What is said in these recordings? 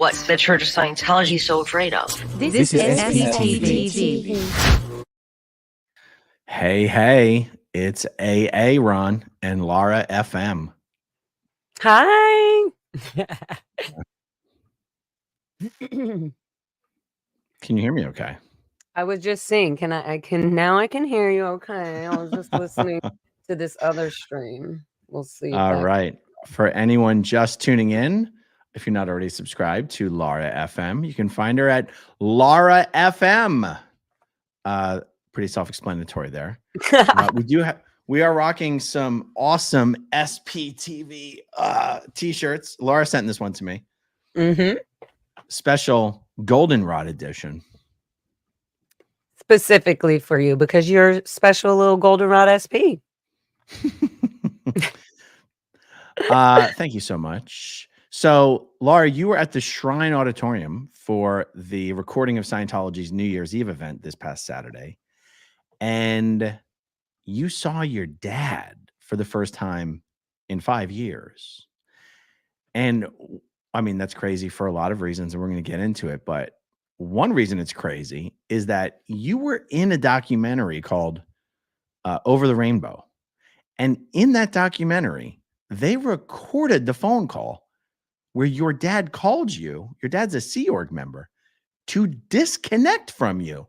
What's the Church of Scientology so afraid of? This is SPTV. Hey, it's AA Ron and Laura FM. Hi. Can you hear me okay? I was just saying, I can hear you okay. I was just listening to this other stream. We'll see. All right. For anyone just tuning in, if you're not already subscribed to Laura FM, you can find her at Laura FM. Pretty self-explanatory there. We are rocking some awesome SPTV t-shirts. Laura sent this one to me. Mm-hmm. Special goldenrod edition. Specifically for you, because you're special little goldenrod SP. Thank you so much. So, Laura, you were at the Shrine Auditorium for the recording of Scientology's New Year's Eve event this past Saturday, and you saw your dad for the first time in 5 years. And I mean, that's crazy for a lot of reasons, and we're going to get into it. But one reason it's crazy is that you were in a documentary called Over the Rainbow. And in that documentary, they recorded the phone call where your dad called you. Your dad's a Sea Org member, to disconnect from you.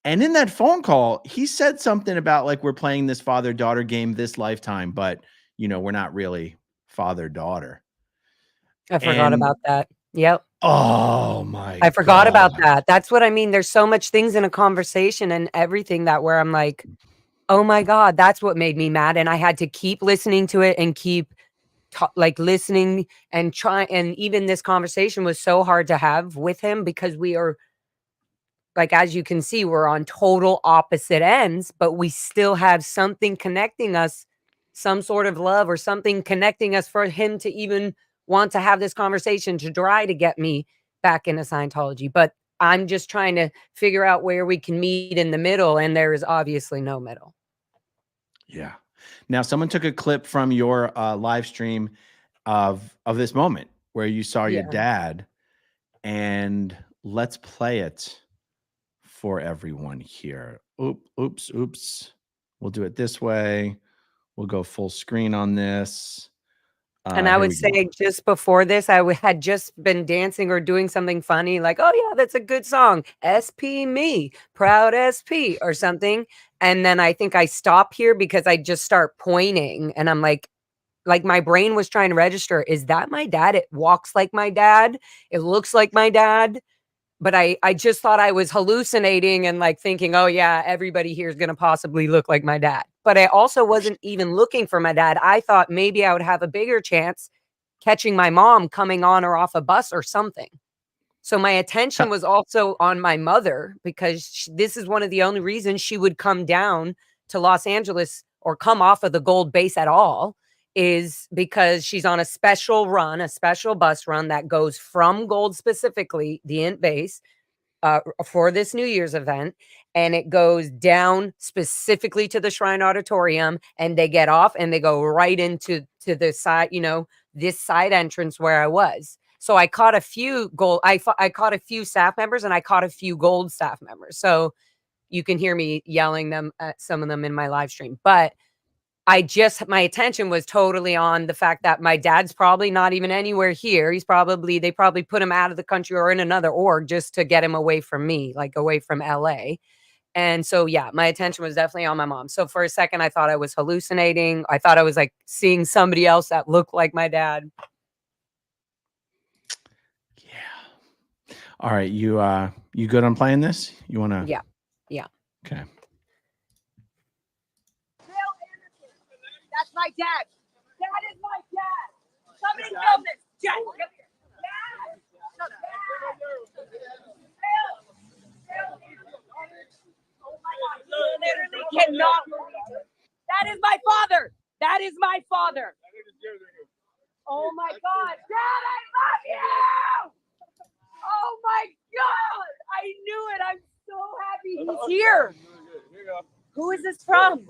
And in that phone call, he said something about like, we're playing this father-daughter game this lifetime, but you know, we're not really father-daughter. I forgot about that. Yep. Oh my! I forgot about that. That's what I mean. There's so much things in a conversation and everything that where I'm like, oh my God, that's what made me mad. And I had to keep listening to it and keep listening and try. And even this conversation was so hard to have with him because we are, like, as you can see, we're on total opposite ends, but we still have something connecting us, some sort of love or something connecting us for him to even want to have this conversation to try to get me back into Scientology. But I'm just trying to figure out where we can meet in the middle. And there is obviously no middle. Yeah. Now, someone took a clip from your live stream of this moment where you saw your dad, and let's play it for everyone here. Oops. We'll do it this way. We'll go full screen on this. And I would say just before this, I had just been dancing or doing something funny, like, oh yeah, that's a good song. SP me, proud SP or something. And then I think I stop here because I just start pointing and I'm like my brain was trying to register. Is that my dad? It walks like my dad. It looks like my dad. But I just thought I was hallucinating and like thinking, oh yeah, everybody here is going to possibly look like my dad. But I also wasn't even looking for my dad. I thought maybe I would have a bigger chance catching my mom coming on or off a bus or something. So my attention was also on my mother because this is one of the only reasons she would come down to Los Angeles or come off of the Gold base at all, is because she's on a special bus run that goes from Gold, specifically the Int base, for this New Year's event. And it goes down specifically to the Shrine Auditorium, and they get off and they go right into the side, this side entrance where I was. So I caught a few Gold. I caught a few staff members and I caught a few Gold staff members. So you can hear me yelling them at some of them in my live stream, but my attention was totally on the fact that my dad's probably not even anywhere here. They probably put him out of the country or in another org just to get him away from me, like away from LA. And so, yeah, my attention was definitely on my mom. So for a second, I thought I was hallucinating. I thought I was like seeing somebody else that looked like my dad. Yeah. All right. You good on playing this? You want to? Yeah. Okay. That's my dad. That is my dad. Somebody film this. Dad, come here. Dad. Oh my God. You literally cannot believe it. That is my father. That is my father. Oh my God. Dad, I love you. Oh my God. I knew it. I'm so happy he's here. Who is this from?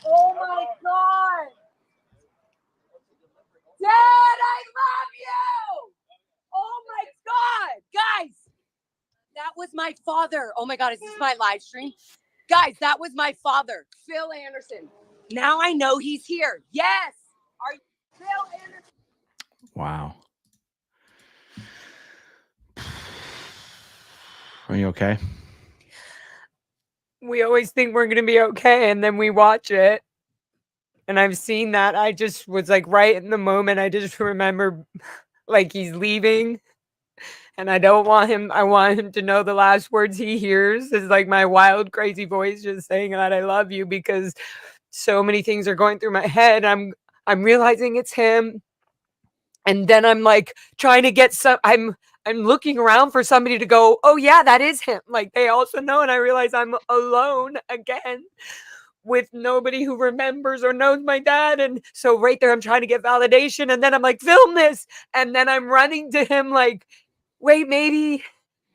Oh my God! Dad, I love you! was my father. Oh my God, is this my live stream? Guys, that was my father, Phil Anderson. Now I know he's here. Yes. Are you Phil Anderson? Wow. Are you okay? We always think we're going to be okay, and then we watch it. And I've seen that. I just was like right in the moment. I just remember like he's leaving. And I don't want him, I want him to know the last words he hears is like my wild, crazy voice just saying that I love you, because so many things are going through my head. I'm realizing it's him. And then I'm like trying to get I'm looking around for somebody to go, oh yeah, that is him. Like they also know. And I realize I'm alone again with nobody who remembers or knows my dad. And so right there, I'm trying to get validation. And then I'm like, film this. And then I'm running to him like, wait, maybe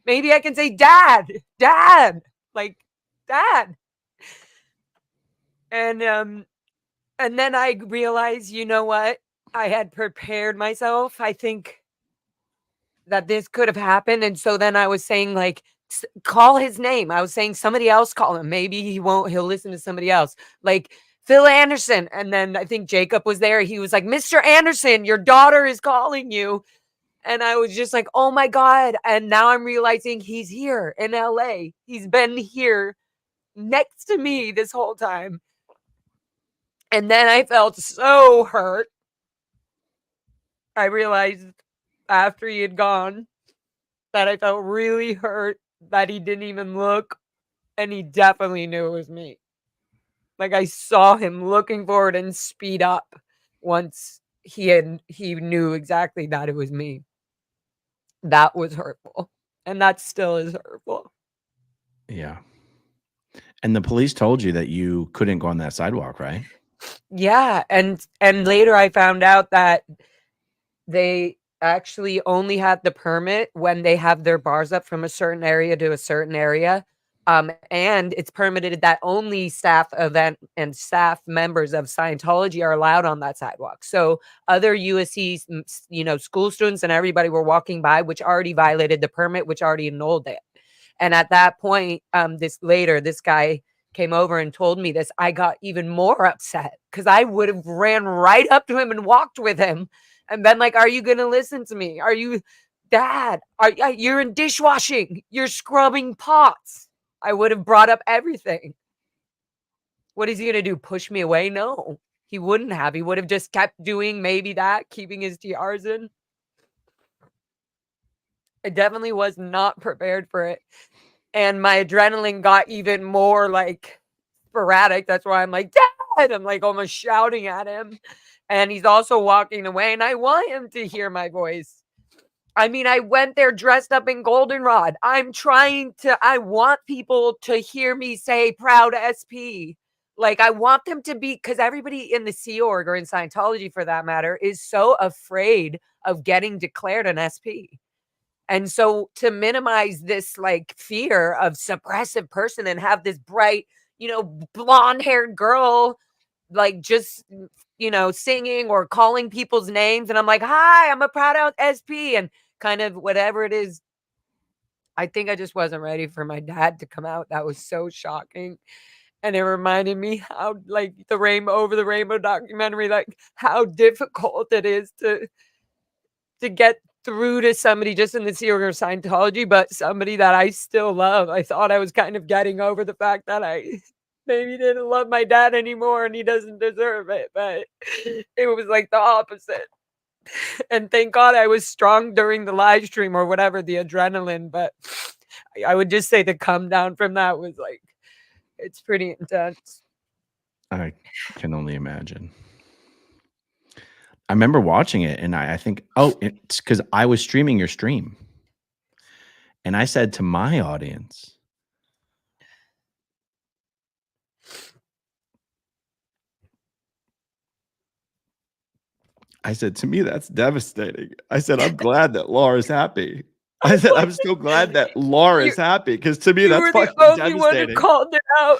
I can say dad, like dad. And then I realized, you know what? I had prepared myself. I think that this could have happened. And so then I was saying like, call his name. I was saying somebody else call him. Maybe he'll listen to somebody else. Like Phil Anderson. And then I think Jacob was there. He was like, Mr. Anderson, your daughter is calling you. And I was just like, oh my God. And now I'm realizing he's here in LA. He's been here next to me this whole time. And then I felt so hurt. I realized after he had gone that I felt really hurt that he didn't even look. And he definitely knew it was me. Like I saw him looking forward and speed up once he knew exactly that it was me. That was hurtful. And that still is hurtful. Yeah. And the police told you that you couldn't go on that sidewalk, right? Yeah. And later I found out that they actually only had the permit when they have their bars up from a certain area to a certain area. And it's permitted that only staff event and staff members of Scientology are allowed on that sidewalk. So other USC, school students and everybody were walking by, which already violated the permit, which already annulled it. And at that point, this guy came over and told me this. I got even more upset because I would have ran right up to him and walked with him and been like, are you going to listen to me? Are you, Dad? You're in dishwashing. You're scrubbing pots. I would have brought up everything. What is he going to do? Push me away? No, he wouldn't have. He would have just kept doing maybe that, keeping his TRs in. I definitely was not prepared for it. And my adrenaline got even more like sporadic. That's why I'm like, Dad! I'm like almost shouting at him. And he's also walking away. And I want him to hear my voice. I mean, I went there dressed up in goldenrod. I want people to hear me say proud SP. Like I want them to be, because everybody in the Sea Org or in Scientology for that matter is so afraid of getting declared an SP. And so to minimize this like fear of suppressive person and have this bright, blonde haired girl, like just, singing or calling people's names. And I'm like, hi, I'm a proud out SP and kind of whatever it is. I think I just wasn't ready for my dad to come out. That was so shocking. And it reminded me how like Over the Rainbow documentary, like how difficult it is to get through to somebody just in the Sea Org or Scientology, but somebody that I still love. I thought I was kind of getting over the fact that I maybe didn't love my dad anymore and he doesn't deserve it, but it was like the opposite. And thank God I was strong during the live stream or whatever, the adrenaline, but I would just say the come down from that was like, it's pretty intense. I can only imagine. I remember watching it and I think, it's because I was streaming your stream. And I said to my audience, to me, that's devastating. I said, I'm glad that Laura's happy. I said, I'm so glad that Laura's happy because to me, that's fucking devastating. You were the only one who called it out.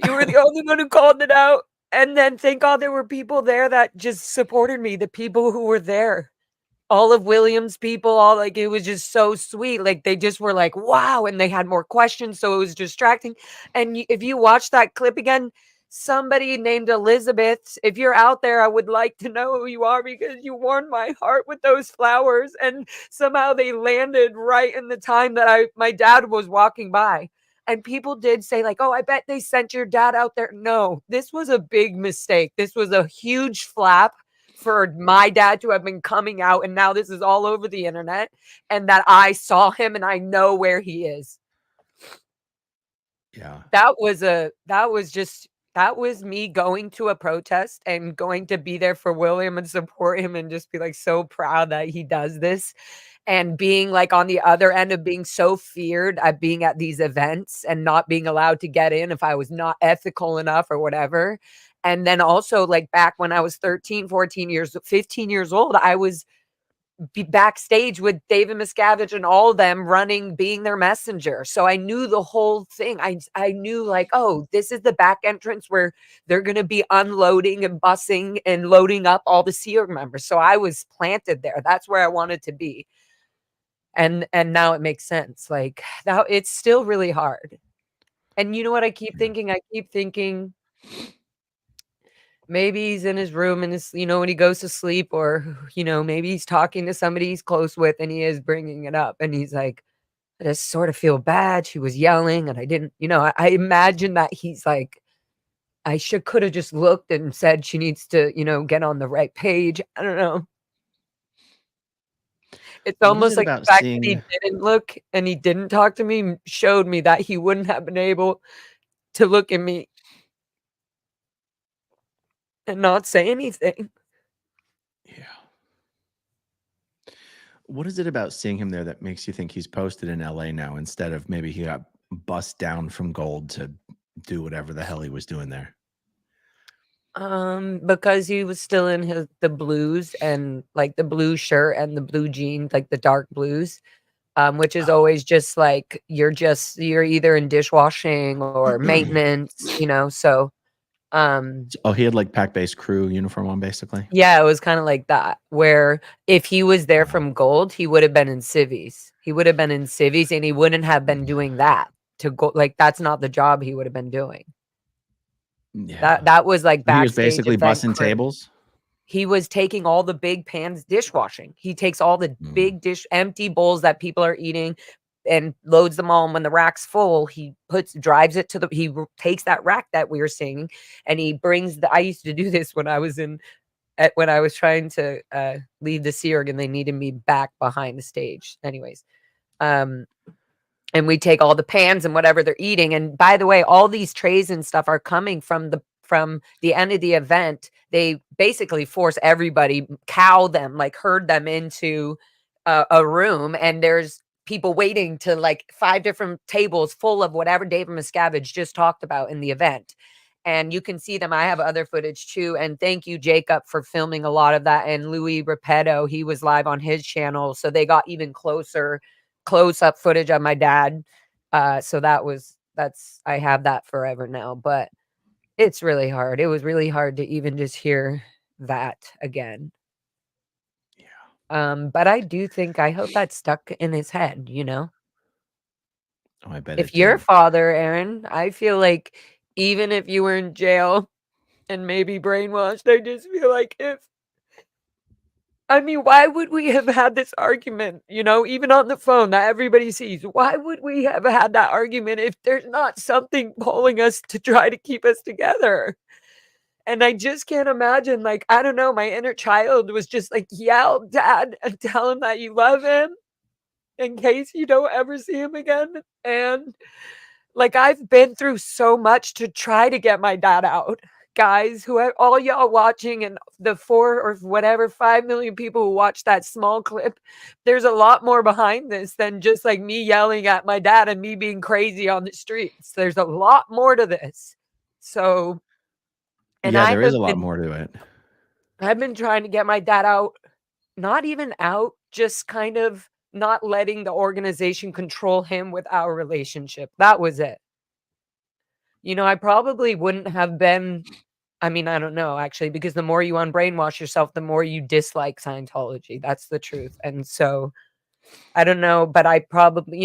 You were the only one who called it out. And then thank God there were people there that just supported me, the people who were there. all of William's people, all like it was just so sweet. Like they just were like, wow, and they had more questions, so it was distracting. And if you watch that clip again, somebody named Elizabeth, if you're out there, I would like to know who you are because you warmed my heart with those flowers, and somehow they landed right in the time that my dad was walking by. And people did say like, oh, I bet they sent your dad out there. No, this was a big mistake. This was a huge flap for my dad to have been coming out, and now this is all over the internet, and that I saw him and I know where he is. Yeah. That was me going to a protest and going to be there for William and support him and just be like so proud that he does this, and being like on the other end of being so feared at being at these events and not being allowed to get in if I was not ethical enough or whatever. And then also like back when I was 13, 14 years, 15 years old, I was backstage with David Miscavige and all of them running, being their messenger. So I knew the whole thing. I knew like, oh, this is the back entrance where they're going to be unloading and busing and loading up all the Sea Org members. So I was planted there. That's where I wanted to be. And now it makes sense. Like now it's still really hard. And you know what I keep thinking? I keep thinking maybe he's in his room and his, when he goes to sleep, or, maybe he's talking to somebody he's close with and he is bringing it up. And he's like, I just sort of feel bad. She was yelling and I didn't, I imagine that he's like, I could have just looked and said she needs to, get on the right page. I don't know. It's almost like the fact that he didn't look and he didn't talk to me showed me that he wouldn't have been able to look at me and not say anything. Yeah. What is it about seeing him there that makes you think he's posted in LA now instead of maybe he got bussed down from Gold to do whatever the hell he was doing there? Because he was still in the blues and like the blue shirt and the blue jeans, like the dark blues, which is always just like you're either in dishwashing or maintenance, so he had like pack-based crew uniform on basically. Yeah, it was kind of like that, where if he was there from Gold, he would have been in civvies. He would have been in civvies and he wouldn't have been doing that to go. Like that's not the job he would have been doing. Yeah. That was like backstage. He was basically bussing tables. He was taking all the big pans dishwashing. He takes all the big empty bowls that people are eating and loads them all. And when the rack's full, he drives it to he takes that rack that we were seeing and he brings I used to do this when I was when I was trying to leave the Sea Org and they needed me back behind the stage. Anyways, and we take all the pans and whatever they're eating. And by the way, all these trays and stuff are coming from the end of the event. They basically force everybody, cow them, like herd them into a room. And there's people waiting to like 5 different tables full of whatever David Miscavige just talked about in the event. And you can see them. I have other footage too. And thank you, Jacob, for filming a lot of that. And Louis Repetto, he was live on his channel. So they got even close-up footage of my dad. So I have that forever now. But it's really hard. It was really hard to even just hear that again. Yeah. But I do think, I hope that's stuck in his head, Oh, I bet if your father, Aaron, I feel like even if you were in jail and maybe brainwashed, I just feel like why would we have had this argument, even on the phone that everybody sees? Why would we have had that argument if there's not something pulling us to try to keep us together? And I just can't imagine, like, I don't know, my inner child was just like, yell, Dad, and tell him that you love him in case you don't ever see him again. And like, I've been through so much to try to get my dad out. Guys, all y'all watching and the 4 or whatever 5 million people who watch that small clip, there's a lot more behind this than just like me yelling at my dad and me being crazy on the streets. There's a lot more to this. So, and there is a lot more to it. I've been trying to get my dad out, not even out, just kind of not letting the organization control him with our relationship. That was it. I probably wouldn't have been I mean, I don't know actually, because the more you unbrainwash yourself, the more you dislike Scientology. That's the truth. And so I don't know, but I probably,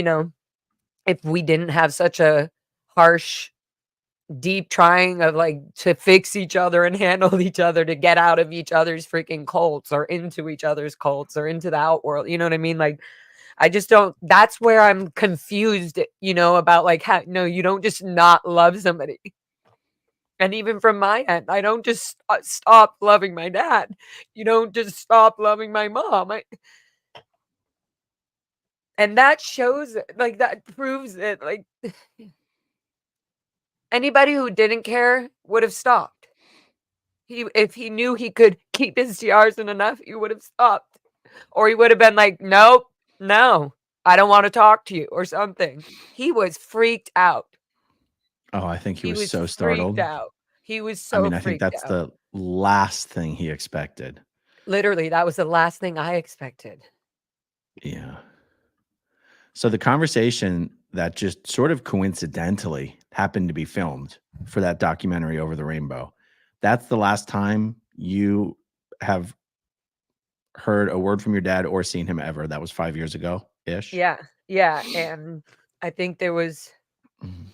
if we didn't have such a harsh, deep trying of like to fix each other and handle each other to get out of each other's freaking cults or into each other's cults or into the outworld, you know what I mean? Like, I just don't, that's where I'm confused, about like how, no, you don't just not love somebody. And even from my end, I don't just stop loving my dad. You don't just stop loving my mom. And that shows it, like, that proves it. Like, anybody who didn't care would have stopped. If he knew he could keep his TRs in enough, he would have stopped. Or he would have been like, nope, no, I don't want to talk to you or something. He was freaked out. Oh, I think he was so freaked startled. out. He was I so mean, I think freaked that's out. the last thing he expected. Literally, that was the last thing I expected. Yeah. So the conversation that just sort of coincidentally happened to be filmed for that documentary Over the Rainbow, that's the last time you have heard a word from your dad or seen him ever. That was 5 years ago-ish? Yeah, and I think there was Mhm.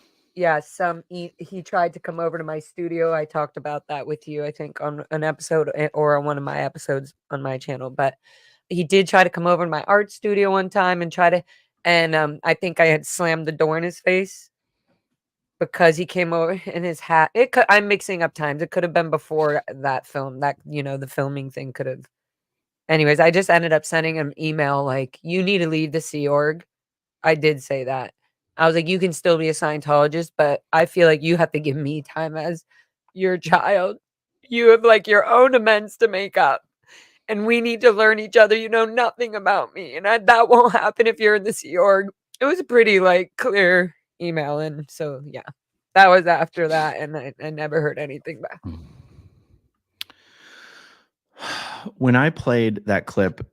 he tried to come over to my studio. I talked about that with you, I think, on an episode or on one of my episodes on my channel, but he did try to come over to my art studio one time and I think I had slammed the door in his face because he came over in his hat. I'm mixing up times. It could have been before that film, that, the filming thing could have. Anyways, I just ended up sending him an email like, you need to leave the Sea Org. I did say that. I was like, you can still be a Scientologist, but I feel like you have to give me time as your child. You have like your own amends to make up. And we need to learn each other. You know nothing about me. And that won't happen if you're in the Sea Org. It was a pretty like clear email. And so, yeah, that was after that. And I never heard anything back. When I played that clip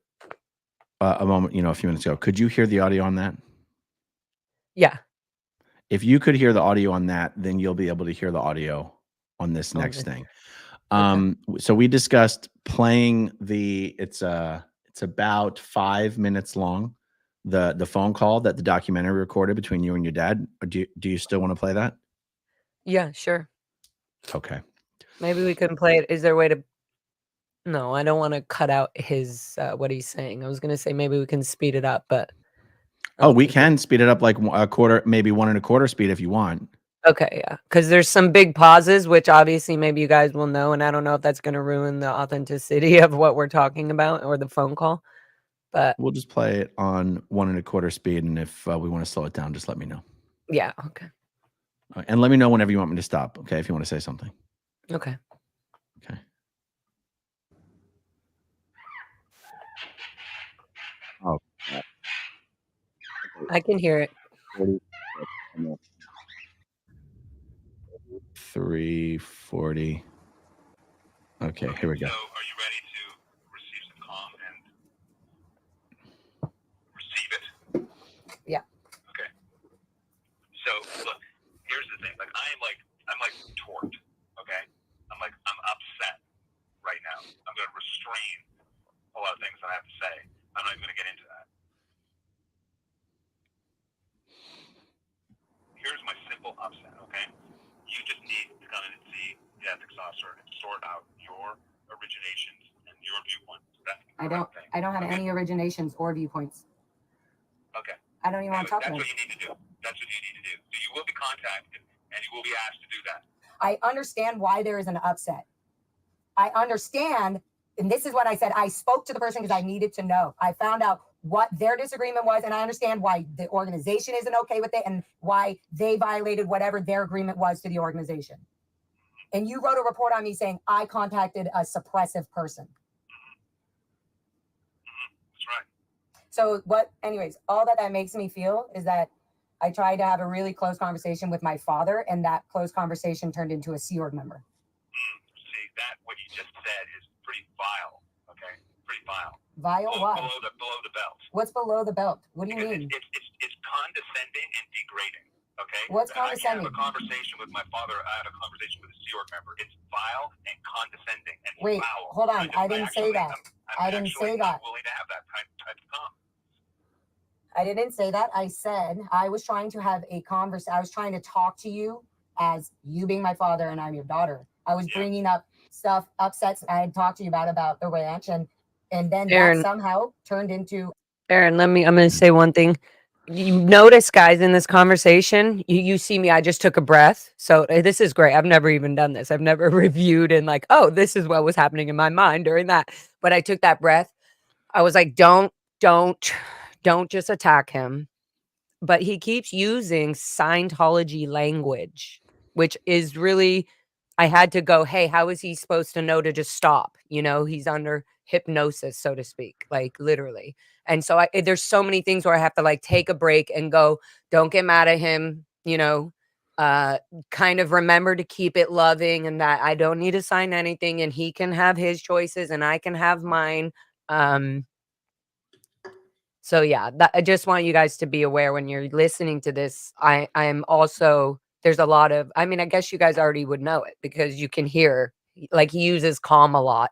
a moment, a few minutes ago, could you hear the audio on that? Yeah. If you could hear the audio on that, then you'll be able to hear the audio on this next thing. So we discussed playing it's about 5 minutes long, the phone call that the documentary recorded between you and your dad. Do you still want to play that? Yeah, sure. Okay. Maybe we can play it. Is there a way to? No, I don't want to cut out his what he's saying. I was gonna say maybe we can speed it up, but We can speed it up like a quarter, maybe 1 1/4 speed if you want. Okay, yeah, because there's some big pauses, which obviously maybe you guys will know, and I don't know if that's gonna ruin the authenticity of what we're talking about or the phone call, but We'll just play it on 1 1/4 speed, and if we want to slow it down, just let me know. yeah, okay. And let me know whenever you want me to stop, okay, if you want to say something. Okay. Okay. Oh. I can hear it. 3:40. Okay, here we go. So, are you ready to receive some calm and receive it? Yeah. Okay. So, look, here's the thing. Like, I'm torqued. Okay. I'm upset right now. I'm going to restrain a lot of things that I have to say. I'm not even going to get into that. Here's my simple upset. Okay. You just need to come in and see the ethics officer and sort out your originations and your viewpoints. That's the correct thing. I don't have any originations or viewpoints. Okay. I don't even want to talk to That's them. what you need to do. That's what you need to do. So you will be contacted and you will be asked to do that. I understand why there is an upset. I understand, and this is what I said. I spoke to the person because I needed to know. I found out what their disagreement was, and I understand why the organization isn't okay with it and why they violated whatever their agreement was to the organization. And you wrote a report on me saying I contacted a suppressive person. That's right. So anyways, all that makes me feel is that I tried to have a really close conversation with my father, and that close conversation turned into a Sea Org member. See, what you just said is pretty vile, okay? Pretty vile. Vile what? Below the belt. What's below the belt? What do you Because mean? It's condescending and degrading. Okay? What's And I can't have condescending? a conversation with my father. I have a conversation with a Sea Org member. It's vile and condescending and Wait, foul. hold on. I didn't say that. I didn't say that. I'm willing to have that type of calm. I didn't say that. I said I was trying to have a conversation. I was trying to talk to you as you being my father and I'm your daughter. I was bringing up stuff, upsets I had talked to you about the ranch, and then Aaron. that somehow turned into. Aaron, I'm going to say one thing. You notice, guys, in this conversation, you see me, I just took a breath. So this is great. I've never even done this. I've never reviewed and like, oh, this is what was happening in my mind during that. But I took that breath. I was like, don't just attack him. But he keeps using Scientology language, which is really, I had to go, hey, how is he supposed to know to just stop? You know, he's under hypnosis, so to speak, like literally. And so there's so many things where I have to like take a break and go, don't get mad at him, you know, kind of remember to keep it loving and that I don't need to sign anything and he can have his choices and I can have mine. So yeah, I just want you guys to be aware when you're listening to this. I am also, there's a lot of, I mean, I guess you guys already would know it because you can hear, like he uses calm a lot,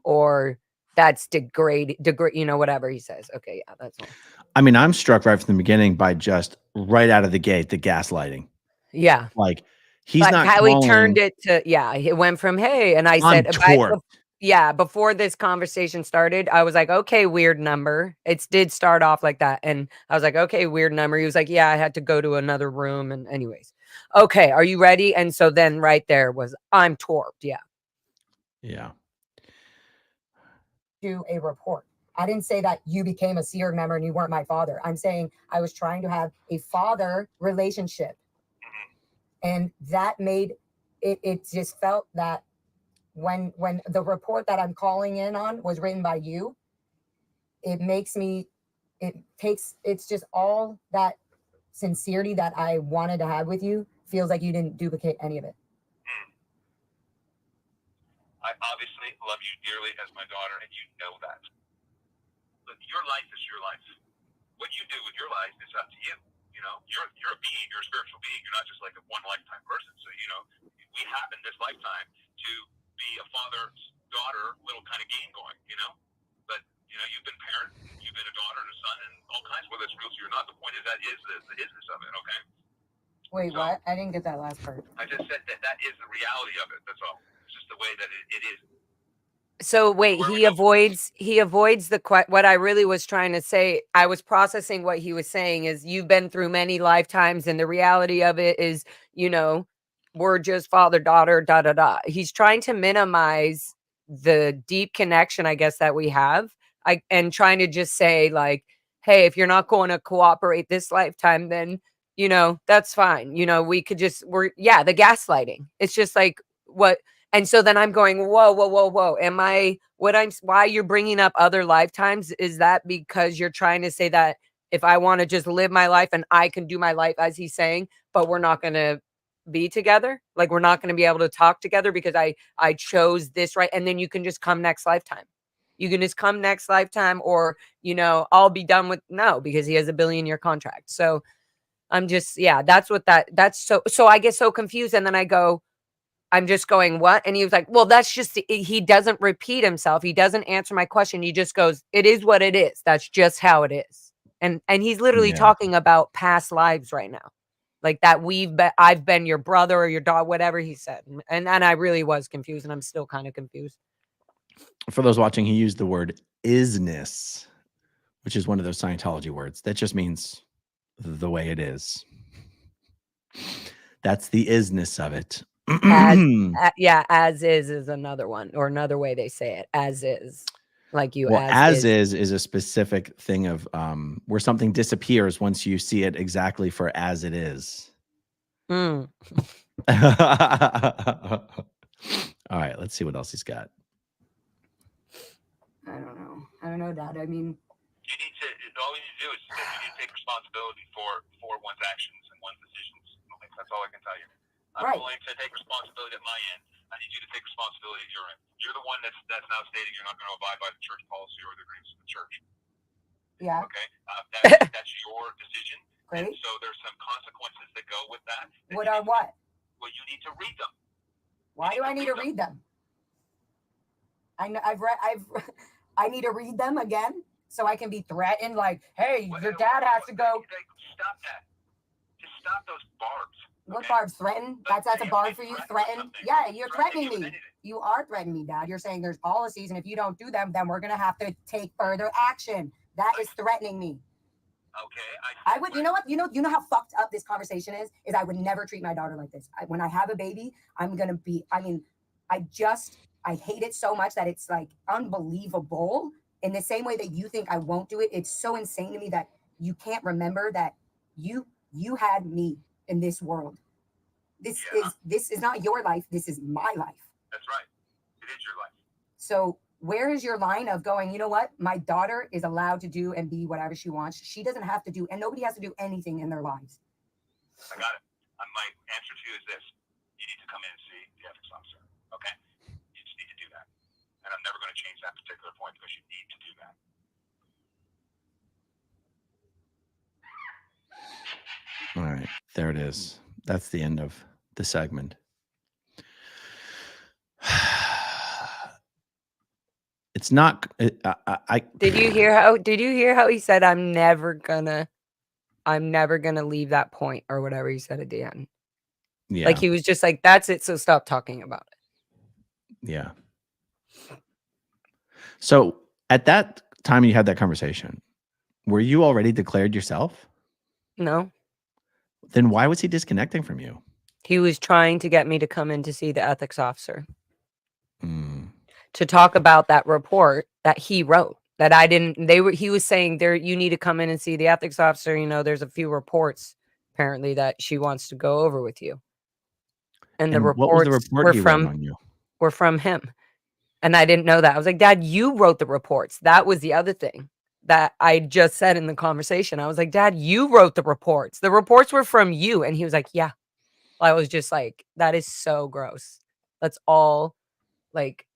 or that's degrade, you know, whatever he says. Okay, yeah, that's all. I mean, I'm struck right from the beginning by just right out of the gate, the gaslighting. Yeah. Like he's Like not how calling, he turned it to, yeah, it went from, hey, and I I'm said, torn. yeah, before this conversation started, I was like, okay, weird number. It did start off like that. And I was like, okay, weird number. He was like, yeah, I had to go to another room. And anyways, okay, are you ready? And so then right there was, I'm torped. Yeah. Yeah. Do a report. I didn't say that you became a Sea Org member and you weren't my father. I'm saying I was trying to have a father relationship. And that made it just felt that when the report that I'm calling in on was written by you, it's just all that sincerity that I wanted to have with you feels like you didn't duplicate any of it. I obviously love you dearly as my daughter, and you know that. But your life is your life. What you do with your life is up to you. You know, you're a being, you're a spiritual being. You're not just like a one lifetime person. So, you know, we have in this lifetime to be a father-daughter little kind of game going, you know? But, you know, you've been parent, you've been a daughter and a son, and all kinds, whether it's real to you or not. The point is that is the isness of it, okay? Wait, so, what? I didn't get that last part. I just said that is the reality of it. That's all. It's just the way that it is. So wait, he avoids what I really was trying to say. I was processing what he was saying is you've been through many lifetimes and the reality of it is, you know, we're just father, daughter, da, da, da. He's trying to minimize the deep connection, I guess, that we have. And trying to just say like, hey, if you're not going to cooperate this lifetime, then, you know, that's fine. You know, we could just, the gaslighting. It's just like what. And so then I'm going, whoa. Why you're bringing up other lifetimes? Is that because you're trying to say that if I want to just live my life and I can do my life as he's saying, but we're not going to be together? Like we're not going to be able to talk together because I chose this, right? And then you can just come next lifetime. You can just come next lifetime or, you know, I'll be done with because he has a 1 billion-year contract. So I'm just, that's so I get so confused. And then I go, I'm just going, what? And he was like, well, that's just, he doesn't repeat himself. He doesn't answer my question. He just goes, it is what it is. That's just how it is. And he's literally talking about past lives right now. Like that I've been your brother or your dog, whatever he said. And I really was confused and I'm still kind of confused. For those watching, he used the word isness, which is one of those Scientology words. That just means the way it is. That's the isness of it. As is another one or another way they say it. As is, like you. Well, as is a specific thing of where something disappears once you see it exactly for as it is. All right, let's see what else he's got. I don't know, Dad. I mean, all you need to do is you need to take responsibility for one's actions and one's decisions. That's all I can tell you. I'm willing to take responsibility at my end. I need you to take responsibility at your end. You're the one that's now stating you're not going to abide by the church policy or the agreements of the church. Yeah. Okay. That's your decision. Great. And so there's some consequences that go with that. What are what? Well, you need to read them. Why do I need to read them? I need to read them again so I can be threatened. Like, hey, your dad has to go. Stop that. Just stop those barbs. What barbs? Threaten? That's a barb for you? Threaten? Yeah, you're threatening me. You are threatening me, Dad. You're saying there's policies, and if you don't do them, then we're gonna have to take further action. That is threatening me. Okay. I would. You know what? You know how fucked up this conversation is. I would never treat my daughter like this. When I have a baby, I'm gonna be. I mean, I hate it so much that it's like unbelievable. In the same way that you think I won't do it, it's so insane to me that you can't remember that you had me in this world. This is not your life. This is my life. That's right. It is your life. So where is your line of going, you know what? My daughter is allowed to do and be whatever she wants. She doesn't have to do, and nobody has to do anything in their lives. I got it. My answer to you is this. You need to come in and see the ethics officer. Okay? You just need to do that. And I'm never going to change that particular point because you need to do that. All right. There it is. That's the end of the segment. It's not. Did you hear how he said, "I'm never gonna leave that point," or whatever he said at the end? Yeah. Like he was just like, "That's it. So stop talking about it." Yeah. So at that time you had that conversation, were you already declared yourself? No. Then why was he disconnecting from you? He was trying to get me to come in to see the ethics officer Mm. to talk about that report that he wrote that I didn't. He was saying there, you need to come in and see the ethics officer. You know, there's a few reports apparently that she wants to go over with you. And the what was the reports report he wrote on you? were from him. And I didn't know that. I was like, Dad, you wrote the reports. That was the other thing that I just said in the conversation. I was like, Dad, you wrote the reports. The reports were from you. And he was like, yeah. I was just like, that is so gross. That's all like,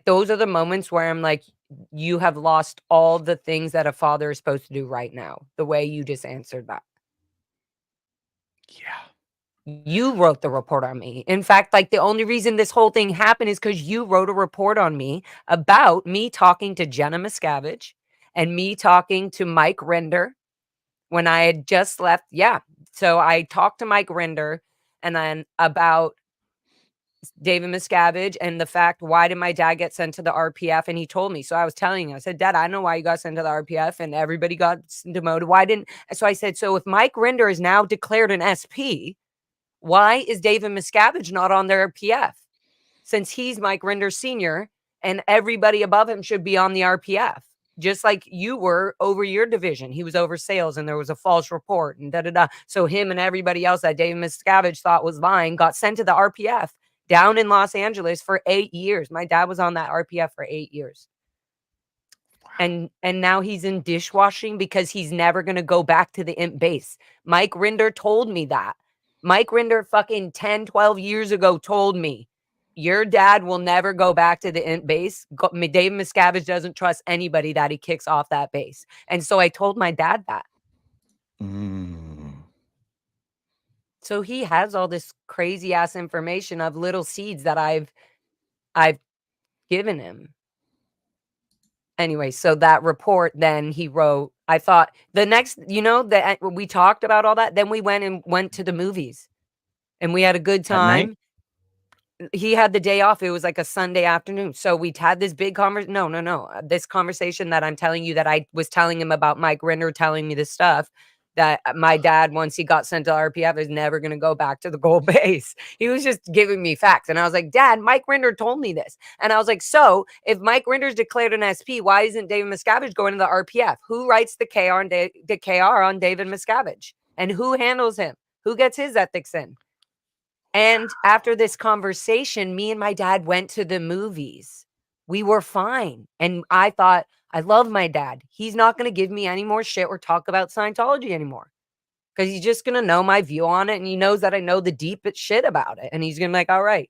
those are the moments where I'm like, you have lost all the things that a father is supposed to do right now. The way you just answered that. Yeah. You wrote the report on me. In fact, like the only reason this whole thing happened is because you wrote a report on me about me talking to Jenna Miscavige and me talking to Mike Rinder when I had just left. Yeah. So I talked to Mike Rinder and then about David Miscavige and the fact, why did my dad get sent to the RPF? And he told me. So I was telling him, I said, Dad, I know why you got sent to the RPF and everybody got demoted. Why didn't? So I said, so if Mike Rinder is now declared an SP, why is David Miscavige not on their RPF? Since he's Mike Rinder Sr. and everybody above him should be on the RPF. Just like you were over your division. He was over sales and there was a false report and da-da-da. So him and everybody else that David Miscavige thought was lying got sent to the RPF down in Los Angeles for 8 years. My dad was on that RPF for 8 years. And now he's in dishwashing because he's never going to go back to the imp base. Mike Rinder told me that. Mike Rinder fucking 10, 12 years ago told me, your dad will never go back to the imp base. David Miscavige doesn't trust anybody that he kicks off that base. And so I told my dad that. So he has all this crazy ass information of little seeds that I've given him. Anyway, so that report then he wrote, I thought the next, that we talked about all that. Then we went to the movies and we had a good time. He had the day off. It was like a Sunday afternoon. So we had this big conversation. No. This conversation that I'm telling you that I was telling him about Mike Rinder telling me this stuff that my dad, once he got sent to RPF, is never going to go back to the gold base. He was just giving me facts. And I was like, Dad, Mike Rinder told me this. And I was like, so if Mike Rinder's declared an SP, why isn't David Miscavige going to the RPF? Who writes the KR on David Miscavige? And who handles him? Who gets his ethics in? And after this conversation, me and my dad went to the movies. We were fine. And I thought, I love my dad. He's not going to give me any more shit or talk about Scientology anymore. Because he's just going to know my view on it. And he knows that I know the deep shit about it. And he's going to be like, all right.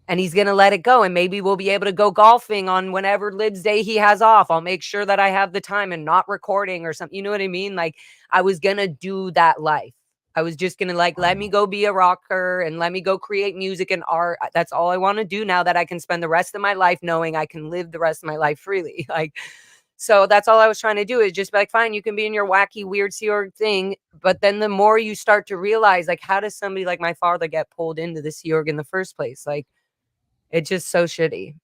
And he's going to let it go. And maybe we'll be able to go golfing on whenever Lib's day he has off. I'll make sure that I have the time and not recording or something. You know what I mean? Like I was going to do that life. I was just gonna like let me go be a rocker and let me go create music and art. That's all I want to do now that I can spend the rest of my life knowing I can live the rest of my life freely. Like, so that's all I was trying to do, is just be like, fine, you can be in your wacky, weird Sea Org thing. But then the more you start to realize, like, how does somebody like my father get pulled into the Sea Org in the first place? Like, it's just so shitty.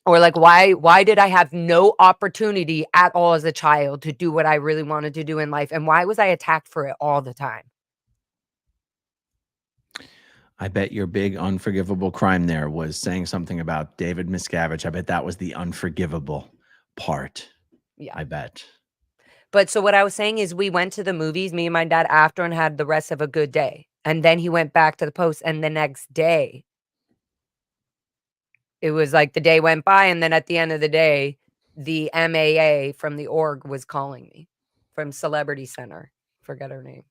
Or like, why did I have no opportunity at all as a child to do what I really wanted to do in life? And why was I attacked for it all the time? I bet your big unforgivable crime there was saying something about David Miscavige. I bet that was the unforgivable part. Yeah. I bet. But so what I was saying is we went to the movies, me and my dad, after, and had the rest of a good day. And then he went back to the post, and the next day, it was like the day went by, and then at the end of the day, the MAA from the org was calling me from Celebrity Center. Forget her name.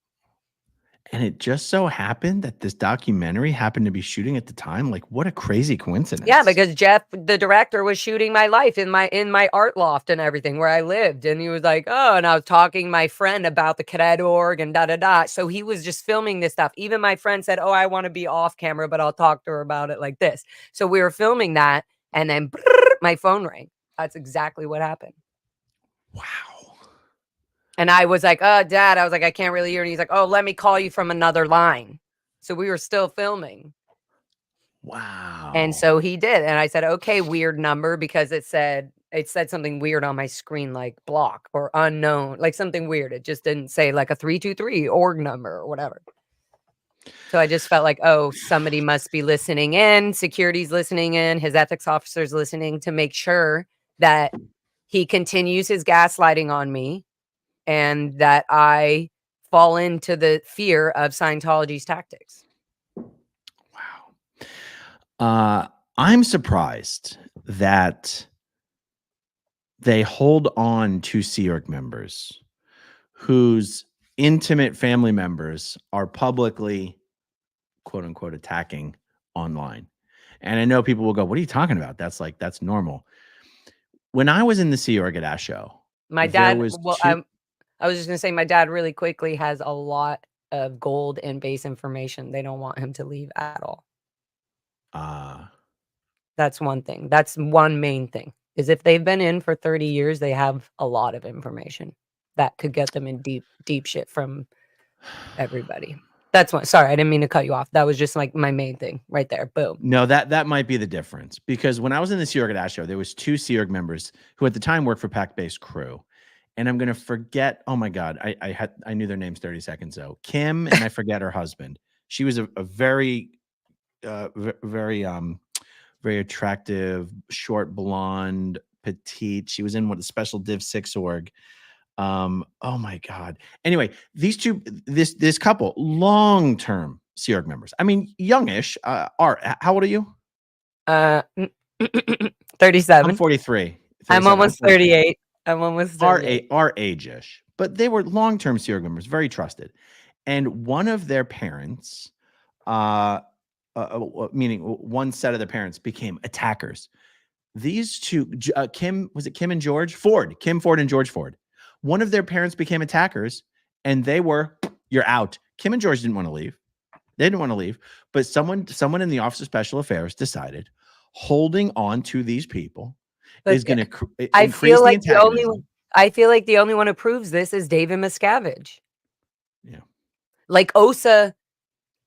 And it just so happened that this documentary happened to be shooting at the time. Like, what a crazy coincidence. Yeah, because Jeff, the director, was shooting my life in my art loft and everything where I lived. And he was like, oh, and I was talking to my friend about the cadet org and da-da-da. So he was just filming this stuff. Even my friend said, oh, I want to be off camera, but I'll talk to her about it like this. So we were filming that, and then my phone rang. That's exactly what happened. Wow. And I was like, oh, Dad, I was like, I can't really hear. And he's like, oh, let me call you from another line. So we were still filming. Wow. And so he did. And I said, okay, weird number, because it said something weird on my screen, like block or unknown, like something weird. It just didn't say like a 323 org number or whatever. So I just felt like, oh, somebody must be listening in. Security's listening in. His ethics officer's listening to make sure that he continues his gaslighting on me, and that I fall into the fear of Scientology's tactics. Wow. I'm surprised that they hold on to Sea Org members whose intimate family members are publicly, quote unquote, attacking online. And I know people will go, what are you talking about? That's normal. When I was in the Sea Org at Ash show, my dad, I was just going to say, my dad really quickly has a lot of gold and base information. They don't want him to leave at all. That's one thing. That's one main thing, is if they've been in for 30 years, they have a lot of information that could get them in deep shit from everybody. That's one. Sorry, I didn't mean to cut you off. That was just like my main thing right there. Boom. No, that might be the difference, because when I was in the Sea Org at Ash show, there was 2 Sea Org members who at the time worked for Pact-Based Crew. And I'm going to forget. Oh my God. I knew their names 30 seconds ago. Kim, and I forget her husband. She was a very, very attractive, short, blonde, petite. She was in what a special Div 6 org. Oh my God. Anyway, these two, this couple, long-term Sea Org members. I mean, youngish. Art, how old are you? 37. I'm 43. I'm almost 38. I'm almost 38. Our age-ish. But they were long-term Sea Org members, very trusted. And one of their parents, meaning one set of the parents, became attackers. These two, Kim and George Ford? Kim Ford and George Ford. One of their parents became attackers, and they were, you're out. Kim and George didn't want to leave. They didn't want to leave. But someone in the Office of Special Affairs decided holding on to these people is going to increase the antagonism. I feel like the only one who proves this is David Miscavige. Yeah. Like OSA,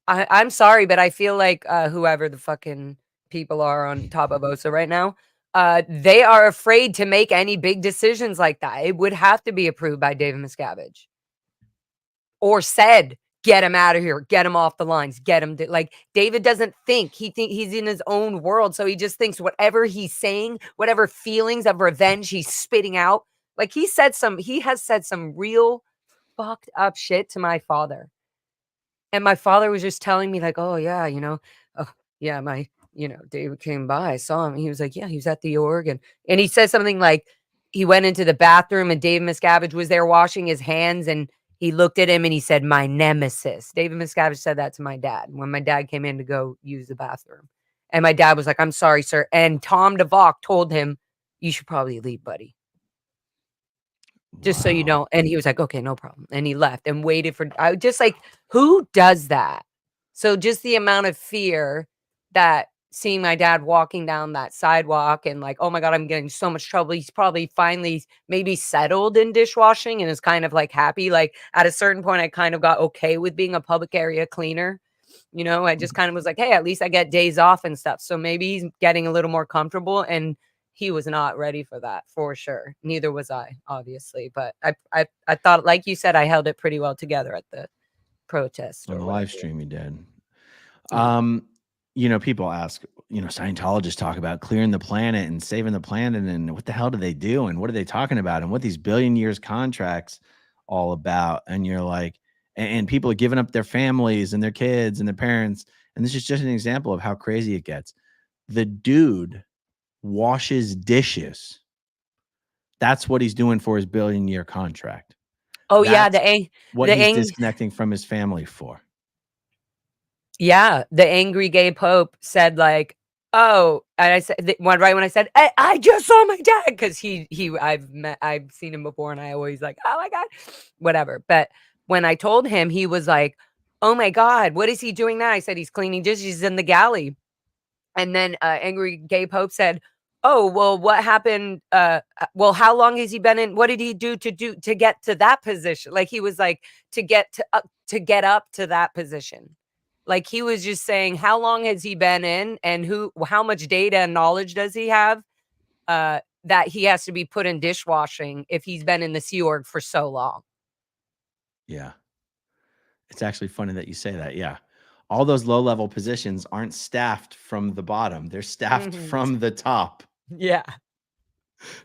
I'm sorry, but I feel like whoever the fucking people are on top of OSA right now, they are afraid to make any big decisions like that. It would have to be approved by David Miscavige. Or said, get him out of here, get him off the lines, get him. Like, David doesn't think. He's in his own world, so he just thinks whatever he's saying, whatever feelings of revenge he's spitting out. Like, he has said some real fucked up shit to my father. And my father was just telling me, like, oh, yeah, David came by, I saw him. He was like, yeah, he was at the org. And he said something like, he went into the bathroom and David Miscavige was there washing his hands, and he looked at him and he said, my nemesis. David Miscavige said that to my dad when my dad came in to go use the bathroom. And my dad was like, I'm sorry, sir. And Tom DeVock told him, you should probably leave, buddy. Just so you Wow. know. And he was like, okay, no problem. And he left and waited for, I was just like, who does that? So just the amount of fear that seeing my dad walking down that sidewalk and like, oh my God, I'm getting so much trouble. He's probably finally maybe settled in dishwashing and is kind of like happy. Like at a certain point, I kind of got okay with being a public area cleaner. You know, I just kind of was like, hey, at least I get days off and stuff. So maybe he's getting a little more comfortable, and he was not ready for that for sure. Neither was I, obviously. But I thought, like you said, I held it pretty well together at the protest On or the whatever. live stream you did. Yeah. You know, people ask, you know, Scientologists talk about clearing the planet and saving the planet, and what the hell do they do? And what are they talking about? And what these billion years contracts all about? And you're like, and people are giving up their families and their kids and their parents. And this is just an example of how crazy it gets. The dude washes dishes. That's what he's doing for his billion-year contract. Oh yeah, That's what he's ang disconnecting from his family for. yeah, the angry gay pope said like, oh, and I said right when I said, I just saw my dad, because I've seen him before, and I always like, oh my God, whatever. But when I told him, he was like, oh my God, what is he doing now? I said he's cleaning dishes in the galley. And then angry gay pope said, oh, well, what happened? Well, how long has he been in? What did he do to get to that position? Like he was like, to get up to that position. Like he was just saying, how long has he been in, and how much data and knowledge does he have that he has to be put in dishwashing if he's been in the Sea Org for so long? Yeah. It's actually funny that you say that. Yeah. All those low-level positions aren't staffed from the bottom. They're staffed from the top. Yeah.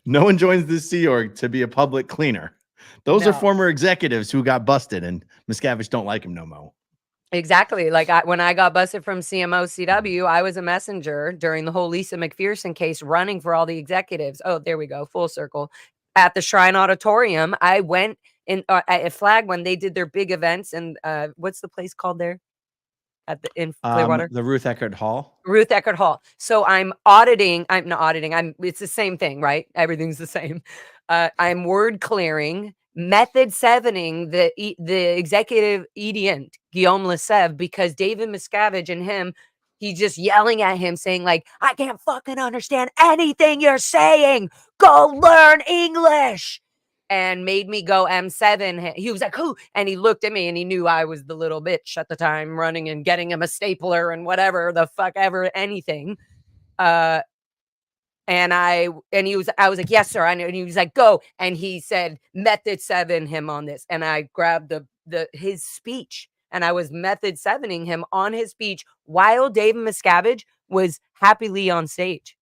No one joins the Sea Org to be a public cleaner. Those are No. former executives who got busted, and Miscavige don't like him no more. Exactly. Like when I got busted from CMO CW, I was a messenger during the whole Lisa McPherson case, running for all the executives. Oh, there we go. Full circle. At the Shrine Auditorium, I went in at Flag when they did their big events. And what's the place called there? In Clearwater? The Ruth Eckerd Hall. Ruth Eckerd Hall. So I'm not auditing. It's the same thing, right? Everything's the same. I'm word clearing, method sevening the executive edict, Guillaume Lesev, because David Miscavige and him, he's just yelling at him saying like, I can't fucking understand anything you're saying. Go learn English. And made me go M7. He was like, who? And he looked at me and he knew I was the little bitch at the time, running and getting him a stapler and whatever the fuck ever, anything. I was like, yes, sir. I know. And he was like, go. And he said, method 7 him on this. And I grabbed his speech, and I was method 7ing him on his speech while David Miscavige was happily on stage.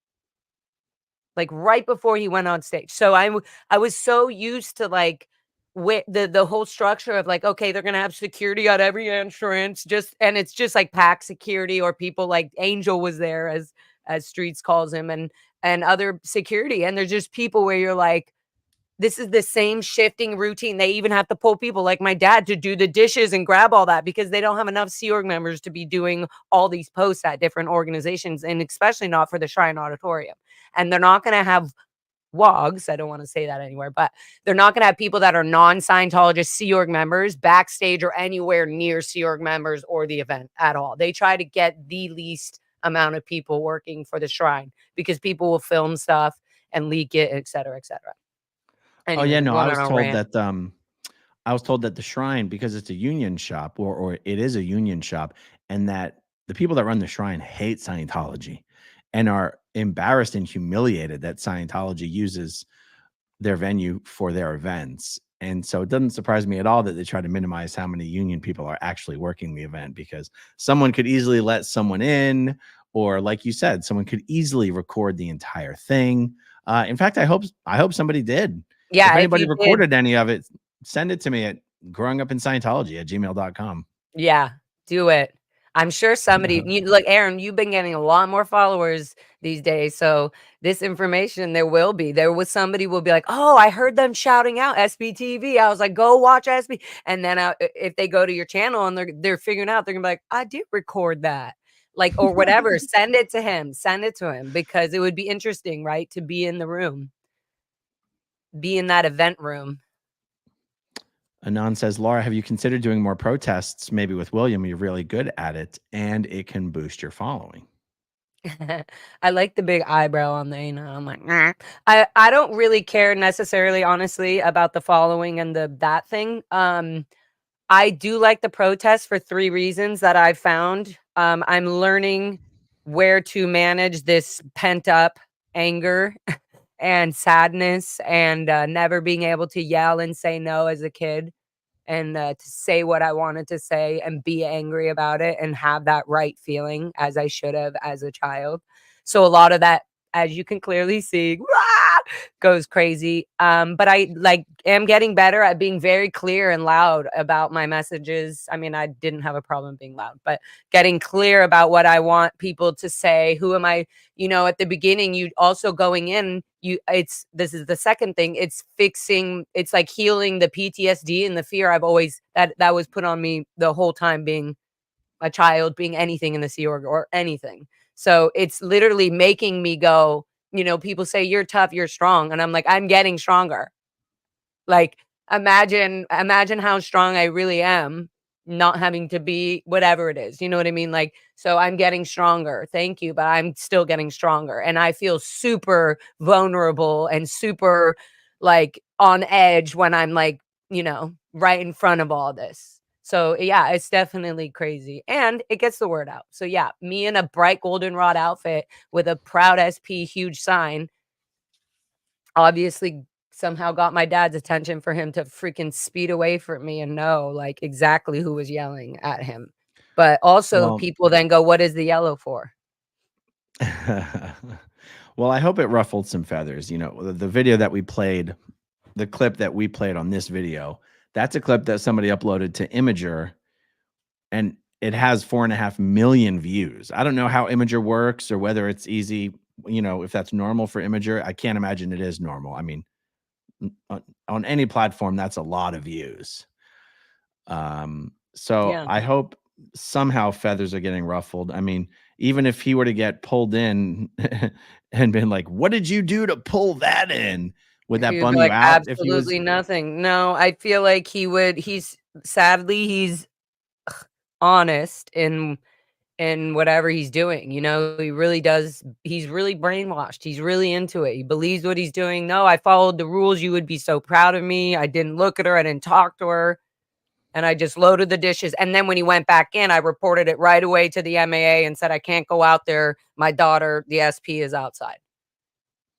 Like right before he went on stage. So I was so used to like with the whole structure of like, okay, they're gonna have security at every entrance, and it's just like pack security, or people like Angel was there, as Streets calls him, and other security. And there's just people where you're like, this is the same shifting routine. They even have to pull people like my dad to do the dishes and grab all that, because they don't have enough Sea Org members to be doing all these posts at different organizations, and especially not for the Shrine Auditorium. And they're not going to have WOGs. I don't want to say that anywhere, but they're not going to have people that are non-Scientologist Sea Org members backstage or anywhere near Sea Org members or the event at all. They try to get the least amount of people working for the Shrine, because people will film stuff and leak it, et cetera, et cetera. Anyway, Oh yeah, no, I was told that the Shrine, because it's a union shop, or it is a union shop, and that the people that run the Shrine hate Scientology and are embarrassed and humiliated that Scientology uses their venue for their events. And so it doesn't surprise me at all that they try to minimize how many union people are actually working the event, because someone could easily let someone in, or like you said, someone could easily record the entire thing. In fact, I hope somebody did. Yeah. If anybody recorded any of it, send it to me at growingupinscientology@gmail.com. Yeah, do it. I'm sure somebody, look, Aaron, you've been getting a lot more followers these days. So this information, there was somebody will be like, oh, I heard them shouting out SBTV. I was like, go watch SB. And then if they go to your channel and they're figuring out, they're gonna be like, I did record that. Like, or whatever, send it to him, because it would be interesting, right? To be in the room, be in that event room. Anon says, Laura, have you considered doing more protests? Maybe with William, you're really good at it, and it can boost your following. I like the big eyebrow on the anal. I'm like, nah. I don't really care necessarily, honestly, about the following and that thing. I do like the protest for 3 reasons that I've found. I'm learning where to manage this pent up anger and sadness and never being able to yell and say no as a kid and to say what I wanted to say and be angry about it and have that right feeling as I should have as a child. So a lot of that, as you can clearly see, goes crazy. But I am getting better at being very clear and loud about my messages. I mean, I didn't have a problem being loud, but getting clear about what I want people to say. Who am I? You know, at the beginning, you also going in, this is the second thing. It's like healing the PTSD and the fear I've always that was put on me the whole time being a child, being anything in the Sea Org or anything. So it's literally making me go, you know, people say you're tough, you're strong. And I'm like, I'm getting stronger. Like, imagine how strong I really am, not having to be whatever it is. You know what I mean? Like, so I'm getting stronger. Thank you. But I'm still getting stronger. And I feel super vulnerable and super like on edge when I'm like, you know, right in front of all this. So yeah, it's definitely crazy. And it gets the word out. So yeah, me in a bright goldenrod outfit with a proud SP huge sign obviously somehow got my dad's attention for him to freaking speed away from me and know like exactly who was yelling at him. But also Well, people then go, what is the yellow for? well, I hope it ruffled some feathers. You know, the video that we played, the clip that we played on this video, that's a clip that somebody uploaded to Imager, and it has 4.5 million views. I don't know how Imager works or whether it's easy, you know, if that's normal for Imager. I can't imagine it is normal. I mean, on any platform, that's a lot of views. So Yeah. I hope somehow feathers are getting ruffled. I mean, even if he were to get pulled in and been like, what did you do to pull that in? Would that He would bum be you like, out if he was? absolutely nothing. No, I feel like he's sadly, he's honest in whatever he's doing. You know, he really does. He's really brainwashed. He's really into it. He believes what he's doing. No, I followed the rules. You would be so proud of me. I didn't look at her. I didn't talk to her. And I just loaded the dishes. And then when he went back in, I reported it right away to the MAA and said, I can't go out there. My daughter, the SP, is outside.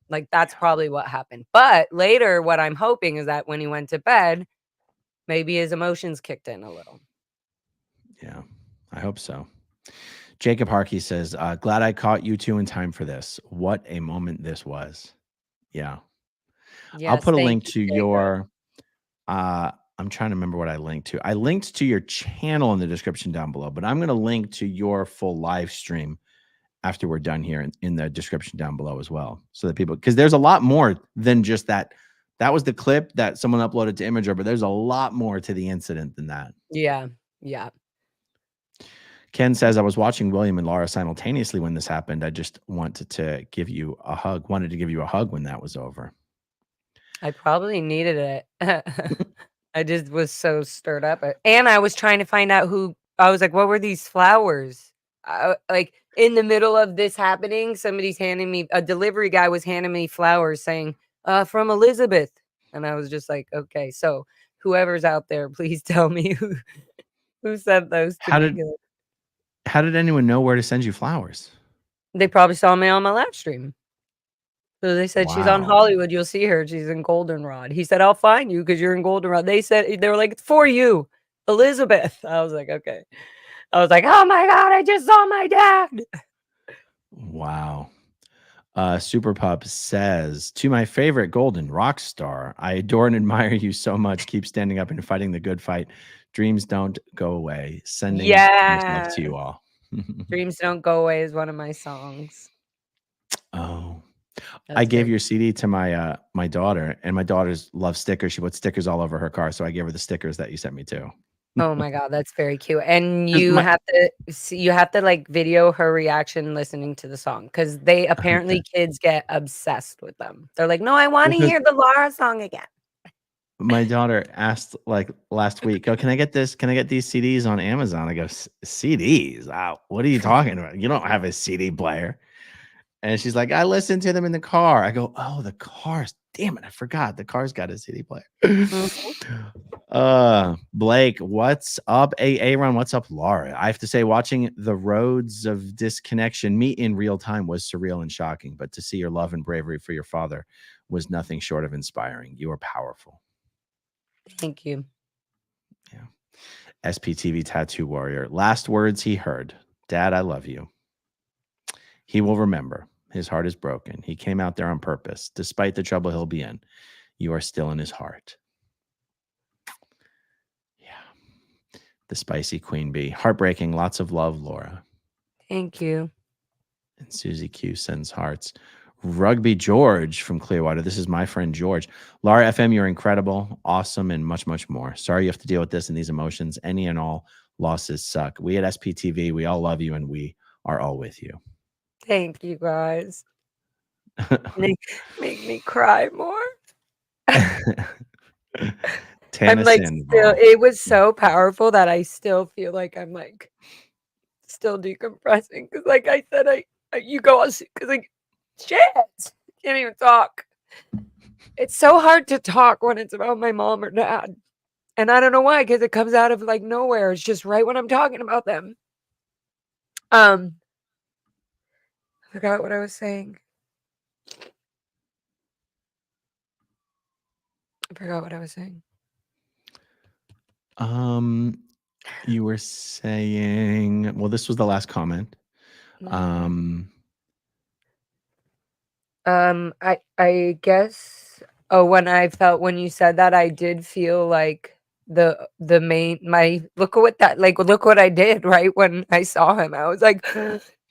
Like, that's probably what happened. But later, what I'm hoping is that when he went to bed, maybe his emotions kicked in a little. Yeah, I hope so. Jacob Harkey says, glad I caught you two in time for this. What a moment this was. Yeah. Yes, I'll put a thank link you, to Jacob. your, I'm trying to remember what I linked to. I linked to your channel in the description down below, but I'm going to link to your full live stream after we're done here in the description down below as well. So that people, because there's a lot more than just that. That was the clip that someone uploaded to Imager, but there's a lot more to the incident than that. Yeah. Yeah. Ken says, I was watching William and Laura simultaneously when this happened. I just wanted to give you a hug, when that was over. I probably needed it. I just was so stirred up. And I was trying to find out I was like, what were these flowers? Like in the middle of this happening, a delivery guy was handing me flowers saying, from Elizabeth. And I was just like, okay, so whoever's out there, please tell me who sent those to me. How did anyone know where to send you flowers? They probably saw me on my live stream. So they said, she's on Wow. Hollywood. You'll see her. She's in Goldenrod. He said, I'll find you because you're in Goldenrod. They were like, it's for you, Elizabeth. I was like, okay. I was like, oh my God, I just saw my dad. Wow. Super Pup says, to my favorite golden rock star, I adore and admire you so much. Keep standing up and fighting the good fight. Dreams don't go away. Sending much love to you all. Dreams Don't Go Away is one of my songs. Oh, That's I gave very your CD to my my daughter, and my daughters love stickers. She puts stickers all over her car, so I gave her the stickers that you sent me too. Oh my God, that's very cute. And 'Cause you my- have to like video her reaction listening to the song because they apparently kids get obsessed with them. They're like, no, I want to Well, 'cause- hear the Laura song again. My daughter asked like last week, "Oh, can I get this? Can I get these CDs on Amazon?" I go, "CDs? Wow, what are you talking about? You don't have a CD player." And she's like, "I listen to them in the car." I go, "Oh, the cars. Damn it, I forgot. The car's got a CD player." Blake, what's up? Aaron, what's up, Laura? I have to say, watching the roads of disconnection meet in real time was surreal and shocking, but to see your love and bravery for your father was nothing short of inspiring. You are powerful. Thank you. Yeah. SPTV Tattoo Warrior. Last words he heard. Dad, I love you. He will remember. His heart is broken. He came out there on purpose. Despite the trouble he'll be in, you are still in his heart. Yeah. The spicy queen bee. Heartbreaking. Lots of love, Laura. Thank you. And Susie Q sends hearts. Rugby George from Clearwater. This is my friend George. Laura FM, you're incredible, awesome, and much, much more. Sorry you have to deal with this and these emotions. Any and all losses suck. We at SPTV, we all love you and we are all with you. Thank you, guys. Make me cry more. I'm like still, it was so powerful that I still feel like I'm like still decompressing because like I said, you go on because like shit, can't even talk. It's so hard to talk when it's about my mom or dad, and I don't know why because it comes out of like nowhere. It's just right when I'm talking about them. I forgot what I was saying. You were saying, well, this was the last comment. I guess when you said that, I did feel like look what I did right when I saw him. I was like,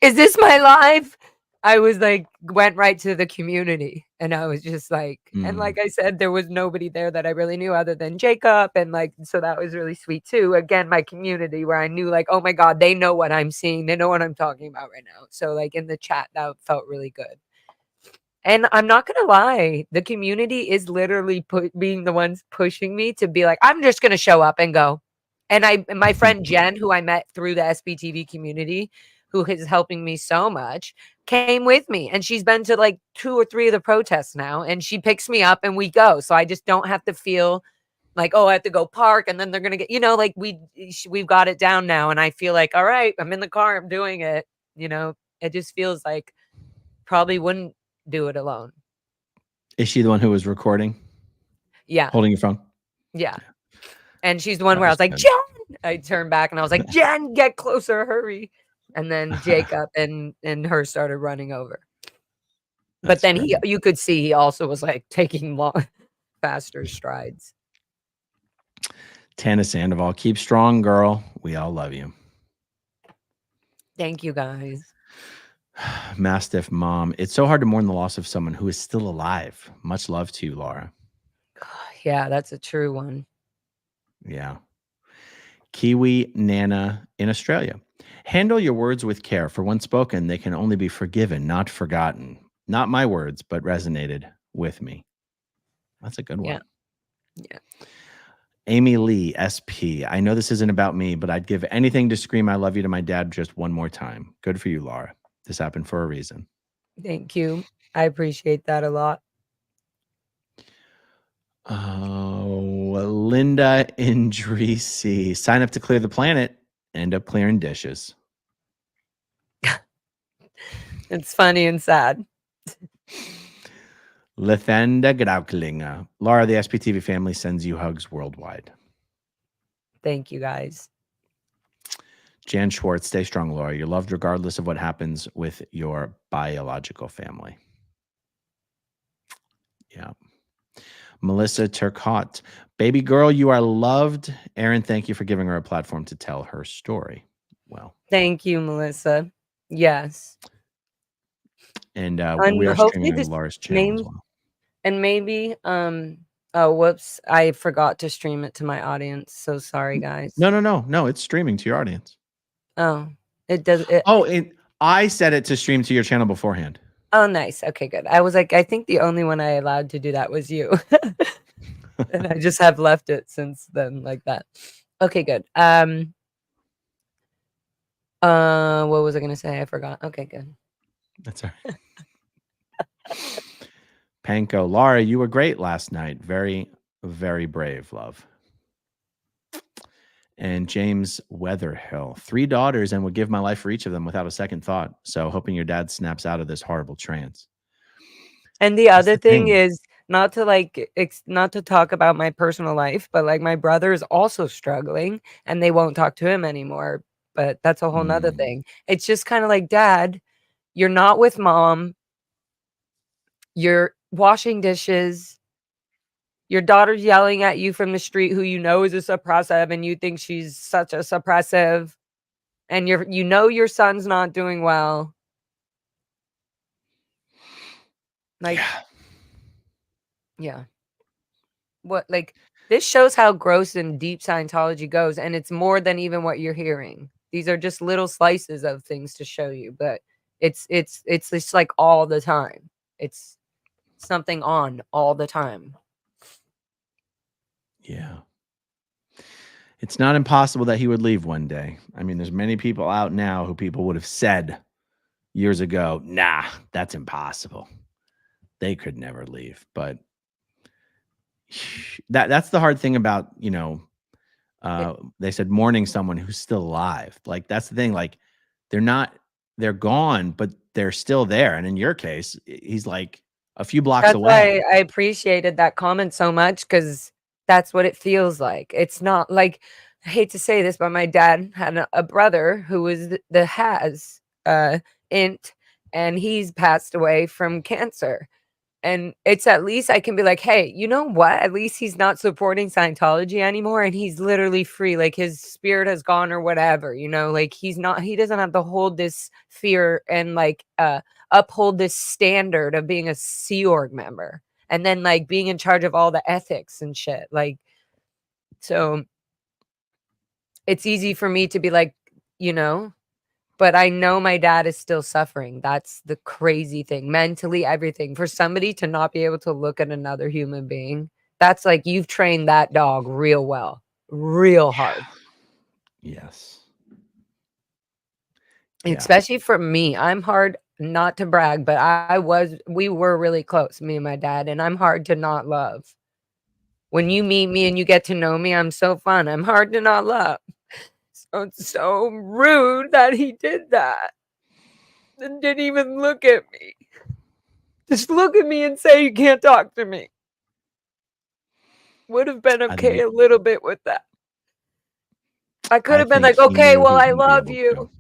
is this my life? I was like, went right to the community and I was just like, and like I said, there was nobody there that I really knew other than Jacob. And like, so that was really sweet too. Again, my community where I knew like, oh my God, they know what I'm seeing. They know what I'm talking about right now. So like in the chat, that felt really good. And I'm not going to lie, the community is literally being the ones pushing me to be like, I'm just going to show up and go. And my friend Jen, who I met through the SBTV community, who is helping me so much, came with me. And she's been to like 2 or 3 of the protests now. And she picks me up and we go. So I just don't have to feel like, oh, I have to go park. And then they're going to get, like we've got it down now. And I feel like, all right, I'm in the car. I'm doing it. It just feels like probably wouldn't do it alone. Is she the one who was recording? Yeah. Holding your phone? Yeah. And she's the one where I was like, Jen! I turned back and I was like, Jen, get closer, hurry. And then Jacob and her started running over. But then you could see he also was like taking faster strides. Tana Sandoval, keep strong, girl. We all love you. Thank you, guys. Mastiff Mom, it's so hard to mourn the loss of someone who is still alive. Much love to you, Laura. Yeah, that's a true one. Yeah. Kiwi Nana in Australia. Handle your words with care. For once spoken, they can only be forgiven, not forgotten. Not my words, but resonated with me. That's a good one. Yeah. Amy Lee, SP. I know this isn't about me, but I'd give anything to scream I love you to my dad just one more time. Good for you, Laura. This happened for a reason. Thank you. I appreciate that a lot. Oh, Linda in Dreesy. Sign up to clear the planet. End up clearing dishes. It's funny and sad. Lethenda Grauklinga. Laura, the SPTV family sends you hugs worldwide. Thank you, guys. Jan Schwartz, stay strong, Laura. You're loved regardless of what happens with your biological family. Yeah. Melissa Turcotte. Baby girl, you are loved. Aaron, thank you for giving her a platform to tell her story. Well. Thank you, Melissa. Yes. And we are streaming on Laura's channel as well. And maybe, oh, whoops. I forgot to stream it to my audience. So sorry, guys. No. It's streaming to your audience. Oh, it does. I set it to stream to your channel beforehand. Oh, nice. Okay, good. I was like, I think the only one I allowed to do that was you. And I just have left it since then like that. Okay, good. What was I gonna say? I forgot. Okay, good. That's all right. Panko, Laura, you were great last night. Very, very brave, love. And James Weatherhill, 3 daughters and would give my life for each of them without a second thought. So hoping your dad snaps out of this horrible trance. And the That's other the thing thing. is not to talk about my personal life, but like my brother is also struggling and they won't talk to him anymore. But that's a whole nother thing. It's just kind of like, Dad, you're not with mom. You're washing dishes. Your daughter's yelling at you from the street, who you know is a suppressive, and you think she's such a suppressive. And you know your son's not doing well. Like, yeah. What, like, this shows how gross and deep Scientology goes, and it's more than even what you're hearing. These are just little slices of things to show you, but it's just like all the time. It's something on all the time. Yeah. It's not impossible that he would leave one day. I mean, there's many people out now who people would have said years ago, nah, that's impossible. They could never leave. But that's the hard thing about, they said mourning someone who's still alive. Like, that's the thing. Like, they're gone, but they're still there. And in your case, he's like a few blocks That's away. why I appreciated that comment so much, because that's what it feels like. It's not like, I hate to say this, but my dad had a brother who was int, and he's passed away from cancer. And it's at least I can be like, hey, you know what? At least he's not supporting Scientology anymore, and he's literally free. Like, his spirit has gone or whatever, like he doesn't have to hold this fear and like uphold this standard of being a Sea Org member and then like being in charge of all the ethics and shit. Like, so it's easy for me to be like, but I know my dad is still suffering. That's the crazy thing. Mentally, everything. For somebody to not be able to look at another human being, that's like you've trained that dog real well, real hard. Yes. Especially for me. I'm hard, not to brag, but we were really close, me and my dad, and I'm hard to not love. When you meet me and you get to know me, I'm so fun. I'm hard to not love. So it's so rude that he did that. And didn't even look at me. Just look at me and say you can't talk to me. Would have been okay a little bit with that. I could have been like, okay, well, I love you.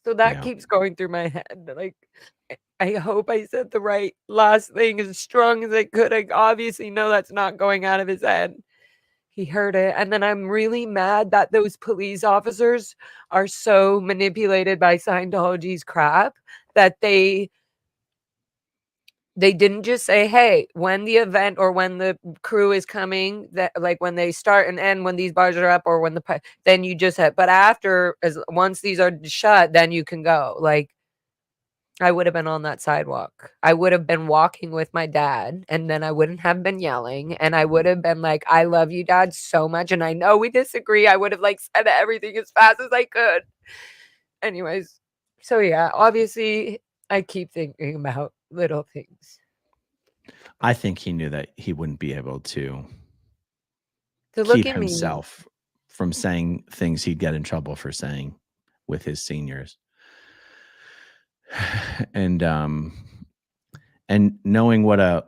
So that keeps going through my head. Like, I hope I said the right last thing as strong as I could. I obviously know that's not going out of his head. He heard it. And then I'm really mad that those police officers are so manipulated by Scientology's crap that they didn't just say, hey, when the event or when the crew is coming, that like when they start and end, when these bars are up or when then you just have, but after, once these are shut, then you can go. Like, I would have been on that sidewalk. I would have been walking with my dad, and then I wouldn't have been yelling, and I would have been like, I love you, Dad, so much. And I know we disagree. I would have like said everything as fast as I could. Anyways, so yeah, obviously I keep thinking about little things. I think he knew that he wouldn't be able to look keep at himself from saying things he'd get in trouble for saying with his seniors. And knowing what a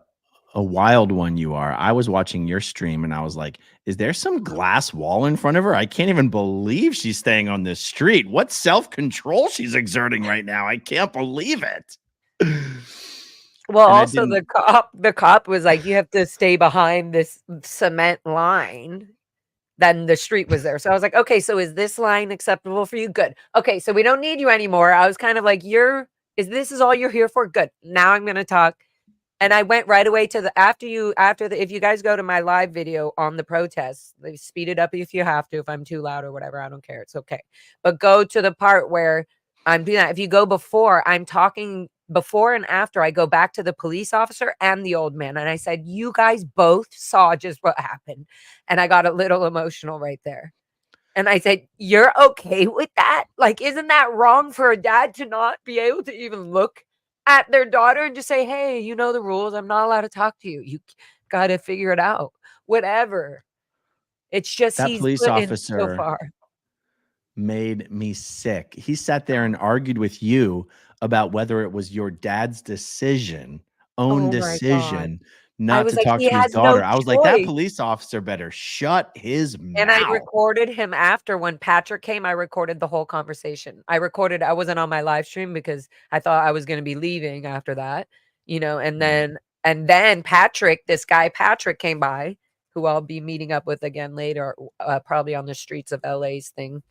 wild one you are, I was watching your stream and I was like, is there some glass wall in front of her? I can't even believe she's staying on this street. What self-control she's exerting right now. I can't believe it. Well, and also the cop was like, you have to stay behind this cement line. Then the street was there. So I was like, okay, so is this line acceptable for you? Good. Okay, so we don't need you anymore. I was kind of like, this is all you're here for? Good. Now I'm going to talk. And I went right away to if you guys go to my live video on the protests, they speed it up if you have to, if I'm too loud or whatever, I don't care. It's okay. But go to the part where I'm doing that. If you go before, I'm talking before and after, I go back to the police officer and the old man, and I said, you guys both saw just what happened. And I got a little emotional right there. And I said, you're okay with that? Like, isn't that wrong for a dad to not be able to even look at their daughter and just say, hey, you know the rules. I'm not allowed to talk to you. You got to figure it out. Whatever. It's just That he's police put in officer so far. made me sick. He sat there and argued with you about whether it was your dad's decision, own Oh my God. decision, not was to like, talk he to his has no daughter. I was like, that choice. police officer better shut his And I mouth. recorded him after when Patrick came. I recorded the whole conversation. I wasn't on my live stream because I thought I was going to be leaving after that, and then Patrick, this guy Patrick came by, who I'll be meeting up with again later, probably on the streets of LA's thing.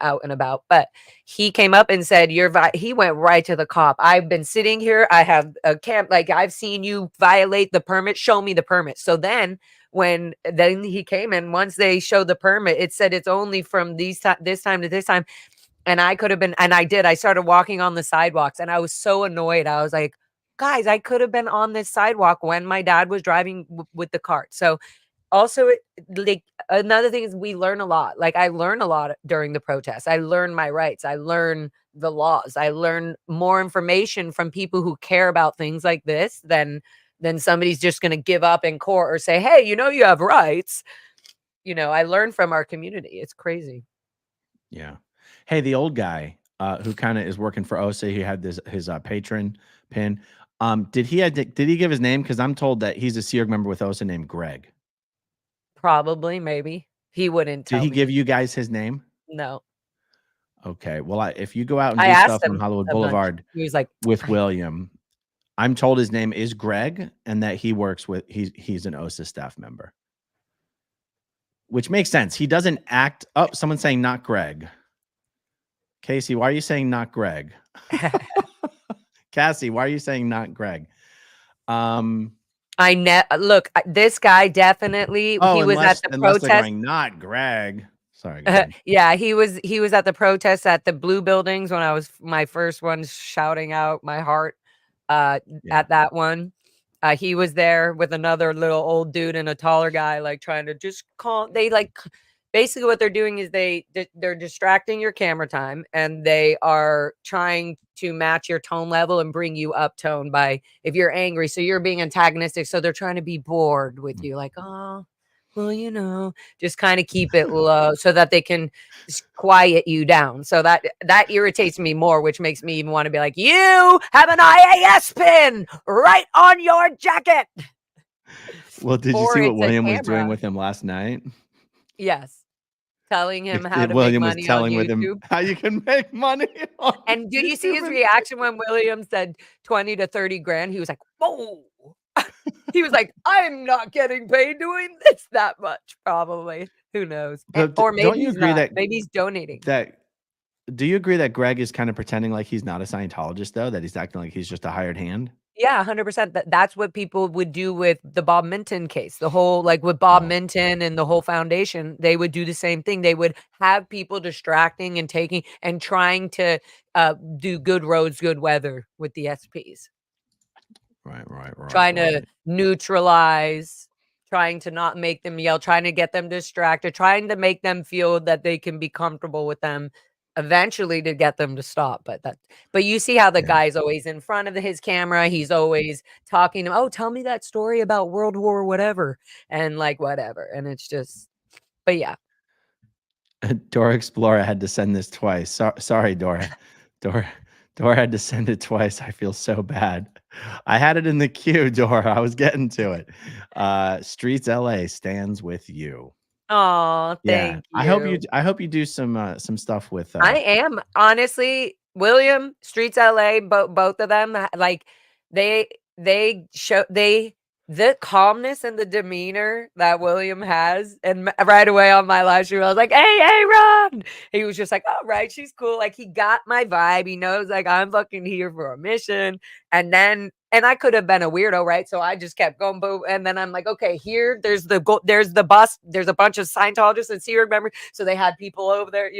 Out and about, but he came up and said, he went right to the cop. I've been sitting here. I have a camp. Like, I've seen you violate the permit. Show me the permit. So then then he came, and once they showed the permit, it said it's only from this time to this time. And I could have been, and I did. I started walking on the sidewalks, and I was so annoyed. I was like, guys, I could have been on this sidewalk when my dad was driving with the cart. So also, like, another thing is we learn a lot. Like, I learn a lot during the protests. I learn my rights. I learn the laws. I learn more information from people who care about things like this than somebody's just going to give up in court or say, hey, you have rights. I learn from our community. It's crazy. Yeah. Hey, the old guy who kind of is working for OSA, he had his patron pin. Did he give his name? Because I'm told that he's a Sea Org member with OSA named Greg. Probably, maybe. He wouldn't tell Did he me. give you guys his name? No. Okay. Well, if you go out and I do asked stuff on him Hollywood a bunch. Boulevard He was like, with William, I'm told his name is Greg and that he works with, he's an OSA staff member. Which makes sense. He doesn't act up. Someone's saying not Greg. Casey, why are you saying not Greg? Cassie, why are you saying not Greg? Look, this guy definitely, he was at the unless they're protest. going, not Greg. Sorry. Go ahead. Yeah, he was at the protest at the Blue Buildings when I was my first one shouting out my heart at that one. He was there with another little old dude and a taller guy, like trying to just basically what they're doing is they're distracting your camera time, and they are trying to match your tone level and bring you up tone by if you're angry. So you're being antagonistic. So they're trying to be bored with you, like, oh, well, just kind of keep it low so that they can quiet you down. So that irritates me more, which makes me even want to be like, you have an IAS pin right on your jacket. Well, did you see what William was doing with him last night? Yes. Telling him how to William make was money telling on with him YouTube. how you can make money on And did you see his YouTube. reaction when William said 20 to 30 grand? He was like, whoa. He was like, I'm not getting paid doing this that much, probably. Who knows? Or maybe don't you agree not. that Maybe he's donating. Do you agree that Greg is kind of pretending like he's not a Scientologist, though? That he's acting like he's just a hired hand? Yeah, 100%. That's what people would do with the Bob Minton case. The whole, like with Bob Minton and the whole foundation, they would do the same thing. They would have people distracting and taking and trying to do good roads, good weather with the SPs. Right. Trying to neutralize, trying to not make them yell, trying to get them distracted, trying to make them feel that they can be comfortable with them, eventually to get them to stop. But you see how the guy's always in front of his camera. He's always talking to him. Oh, tell me that story about World War whatever. And like whatever. And it's just, but yeah. Dora Explorer had to send this twice. Sorry, Dora. Dora had to send it twice. I feel so bad. I had it in the queue, Dora. I was getting to it. Streets LA stands with you. Oh, thank you. I hope you do some stuff with. I am honestly, William, Streets LA, both of them, like the calmness and the demeanor that William has, and right away on my live stream, I was like, hey, Ron. He was just like, all right, she's cool. Like, he got my vibe. He knows, like, I'm fucking here for a mission. And I could have been a weirdo, right? So I just kept going, boom. And then I'm like, okay, there's the bus. There's a bunch of Scientologists and Sea Org members. So they had people over there,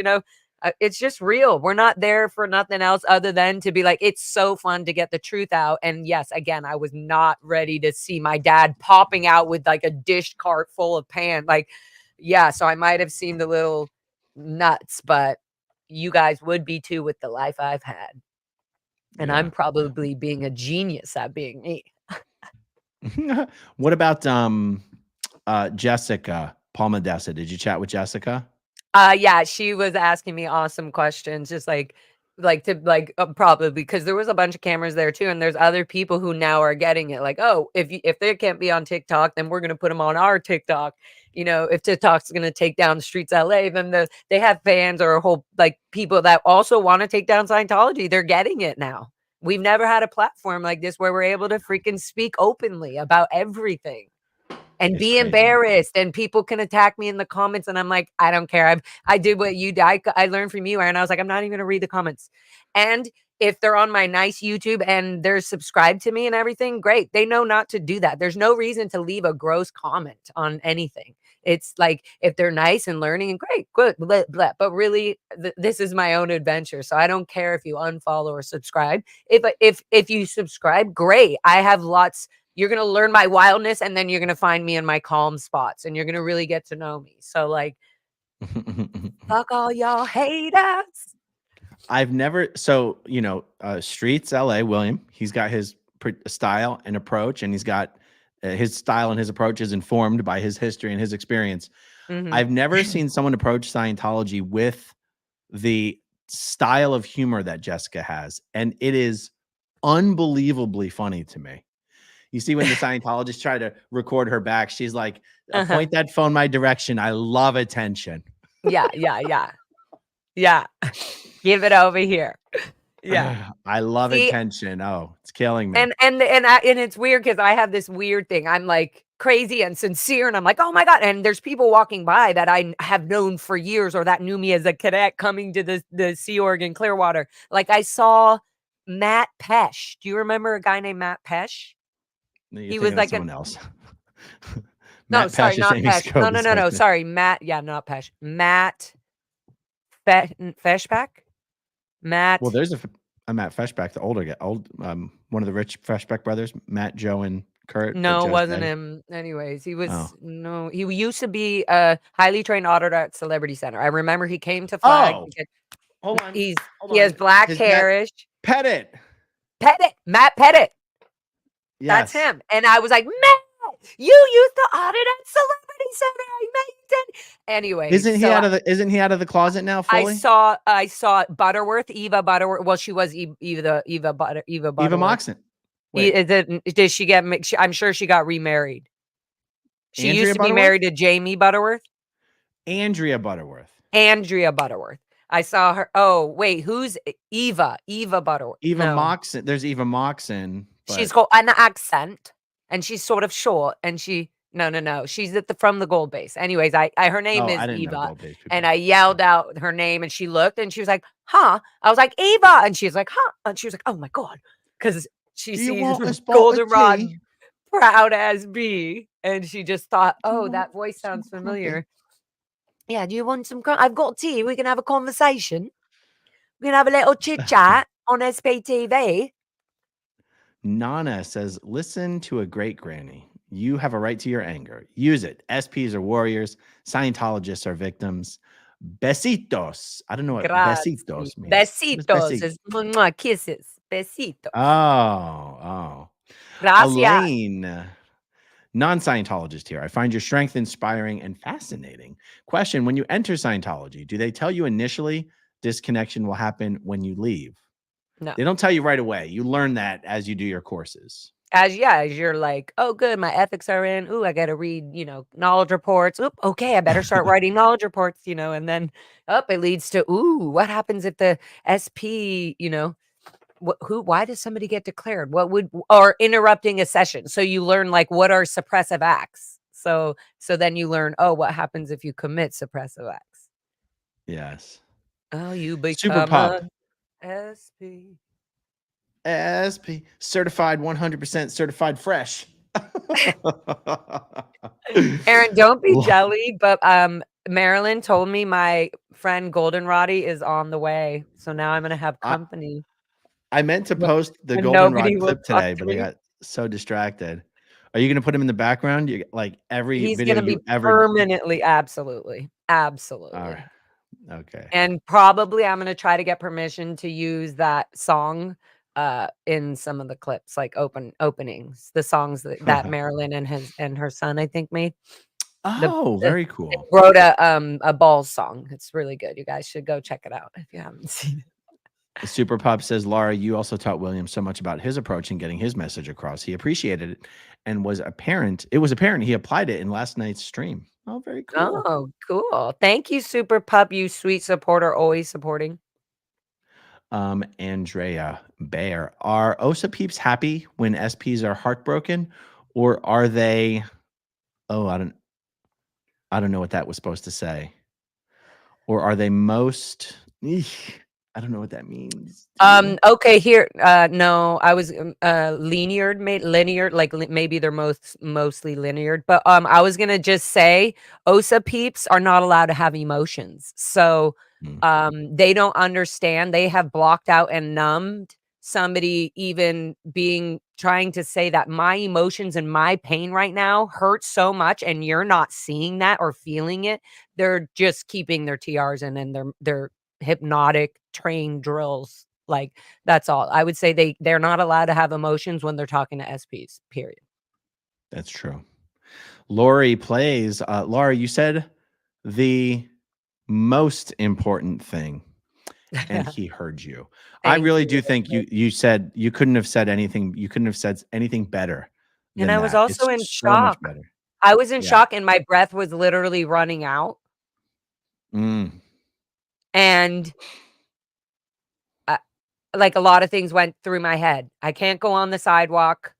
It's just real. We're not there for nothing else other than to be like, it's so fun to get the truth out. And yes, again, I was not ready to see my dad popping out with like a dish cart full of pan. Like, yeah, so I might have seen the little nuts, but you guys would be too with the life I've had. And Yeah. I'm probably being a genius at being me. What about Jessica Palmadessa? Did you chat with Jessica? Yeah, she was asking me awesome questions, just probably because there was a bunch of cameras there too, and there's other people who now are getting it. Like, oh, if they can't be on TikTok, then we're gonna put them on our TikTok. You know, if TikTok's gonna take down the streets of LA, then they have fans or a whole like people that also want to take down Scientology. They're getting it now. We've never had a platform like this where we're able to freaking speak openly about everything. And It's be crazy. embarrassed, and people can attack me in the comments, and I'm like, I don't care. I did what you did. I learned from you, Aaron. I was like, I'm not even gonna read the comments. And if they're on my nice YouTube and they're subscribed to me and everything, great. They know not to do that. There's no reason to leave a gross comment on anything. It's like if they're nice and learning, and great, good, blah, blah. But really, this is my own adventure, so I don't care if you unfollow or subscribe. If you subscribe, great. I have lots. You're going to learn my wildness, and then you're going to find me in my calm spots, and you're going to really get to know me. So like, fuck all y'all haters. I've never, so, you know, Streets LA, William, he's got his style and approach, and he's got his style and his approach is informed by his history and his experience. I've never seen someone approach Scientology with the style of humor that Jessica has, and it is unbelievably funny to me. You see, when the Scientologists try to record her back, she's like, point that phone my direction. I love attention. Yeah. Give it over here. Yeah. I love attention. Oh, it's killing me. And it's weird because I have this weird thing. I'm like crazy and sincere, and I'm like, oh my God. And there's people walking by that I have known for years, or that knew me as a cadet coming to the Sea Org in Clearwater. Like I saw Matt Pesh. Do you remember a guy named Matt Pesh? He was like someone else. No, sorry, not Pesh. No. Sorry, Matt. Yeah, not Pesh. Matt Feshbach. Matt. Well, there's a Matt Feshbach, the older guy, one of the rich Feshbach brothers, Matt, Joe, and Kurt. No, it wasn't him. Anyways, he was he used to be a highly trained auditor at Celebrity Center. I remember he came to Flag. Hold on. He has black hairish. Pettit. Matt Pettit. Yes. That's him. And I was like, Matt, you used to audit at Celebrity Center. I met you then. Anyway, isn't he out of the closet now fully? I saw Butterworth, Eva Butterworth. Well, she was Eva Butterworth. Eva Moxon. Did she get? I'm sure she got remarried. She used to be married to Jamie Butterworth. Andrea Butterworth. I saw her. Oh wait, who's Eva? Eva Butterworth. Moxon. There's Eva Moxon. She's got an accent, and she's sort of short, and no. She's from the Gold Base. Anyways, her name is Eva, and I yelled out her name, and she looked, and she was like, "Huh?" I was like, "Eva," and she was like, "Huh?" And she was like, "Oh my God," because she sees Goldenrod proud as bee, and she just thought, "Oh, that voice sounds familiar." Yeah, do you want some? I've got tea. We can have a conversation. We can have a little chit chat on SPTV. Nana says, listen to a great granny. You have a right to your anger. Use it. SPs are warriors. Scientologists are victims. Besitos. I don't know what besitos means. Besitos is kisses. Besitos. Oh. Gracias. Elaine, non-Scientologist here. I find your strength inspiring and fascinating. Question, when you enter Scientology, do they tell you initially disconnection will happen when you leave? No. They don't tell you right away. You learn that as you do your courses. As you're like, oh, good, my ethics are in. Ooh, I got to read, knowledge reports. Oop, okay, I better start writing knowledge reports, and then it leads to, ooh, what happens if the SP, why does somebody get declared? Or interrupting a session. So you learn what are suppressive acts. So then you learn, oh, what happens if you commit suppressive acts? Yes. Oh, you become Super Pop. SP certified 100% certified fresh. Aaron, don't be jelly, but Marilyn told me my friend Golden Roddy is on the way, so now I'm gonna have I, company. I meant to post the When goldenrod nobody will clip talk today, to but I me. got so distracted. Are you going to put him in the background? You like every He's video gonna be you ever. permanently, absolutely, All absolutely. right. Okay. And probably I'm gonna try to get permission to use that song in some of the clips, like openings, the songs that Marilyn and her son, I think, made. Oh, They very cool. wrote a balls song. It's really good. You guys should go check it out if you haven't seen it. Super Pup says, Laura, you also taught William so much about his approach in getting his message across. He appreciated it and it was apparent he applied it in last night's stream. Oh, very cool. Oh, cool. Thank you, Super Pup, you sweet supporter, always supporting. Andrea Bear, are OSA peeps happy when SPs are heartbroken, or are they? Oh, I don't know what that was supposed to say. Or are they most? I don't know what that means. Okay, here. No, I was linear, like maybe they're mostly linear, but I was gonna just say OSA peeps are not allowed to have emotions, so they don't understand. They have blocked out and numbed somebody even trying to say that my emotions and my pain right now hurt so much, and you're not seeing that or feeling it. They're just keeping their TRs in, and they're hypnotic train drills. Like, that's all. I would say they're not allowed to have emotions when they're talking to SPs, period. That's true. Lori plays. Laura, you said the most important thing, and he heard you. I really do think you said you couldn't have said anything. You couldn't have said anything better than And I was that. also in It's so much shock. better. I was in Yeah. shock, and my breath was literally running out. And like a lot of things went through my head. I can't go on the sidewalk.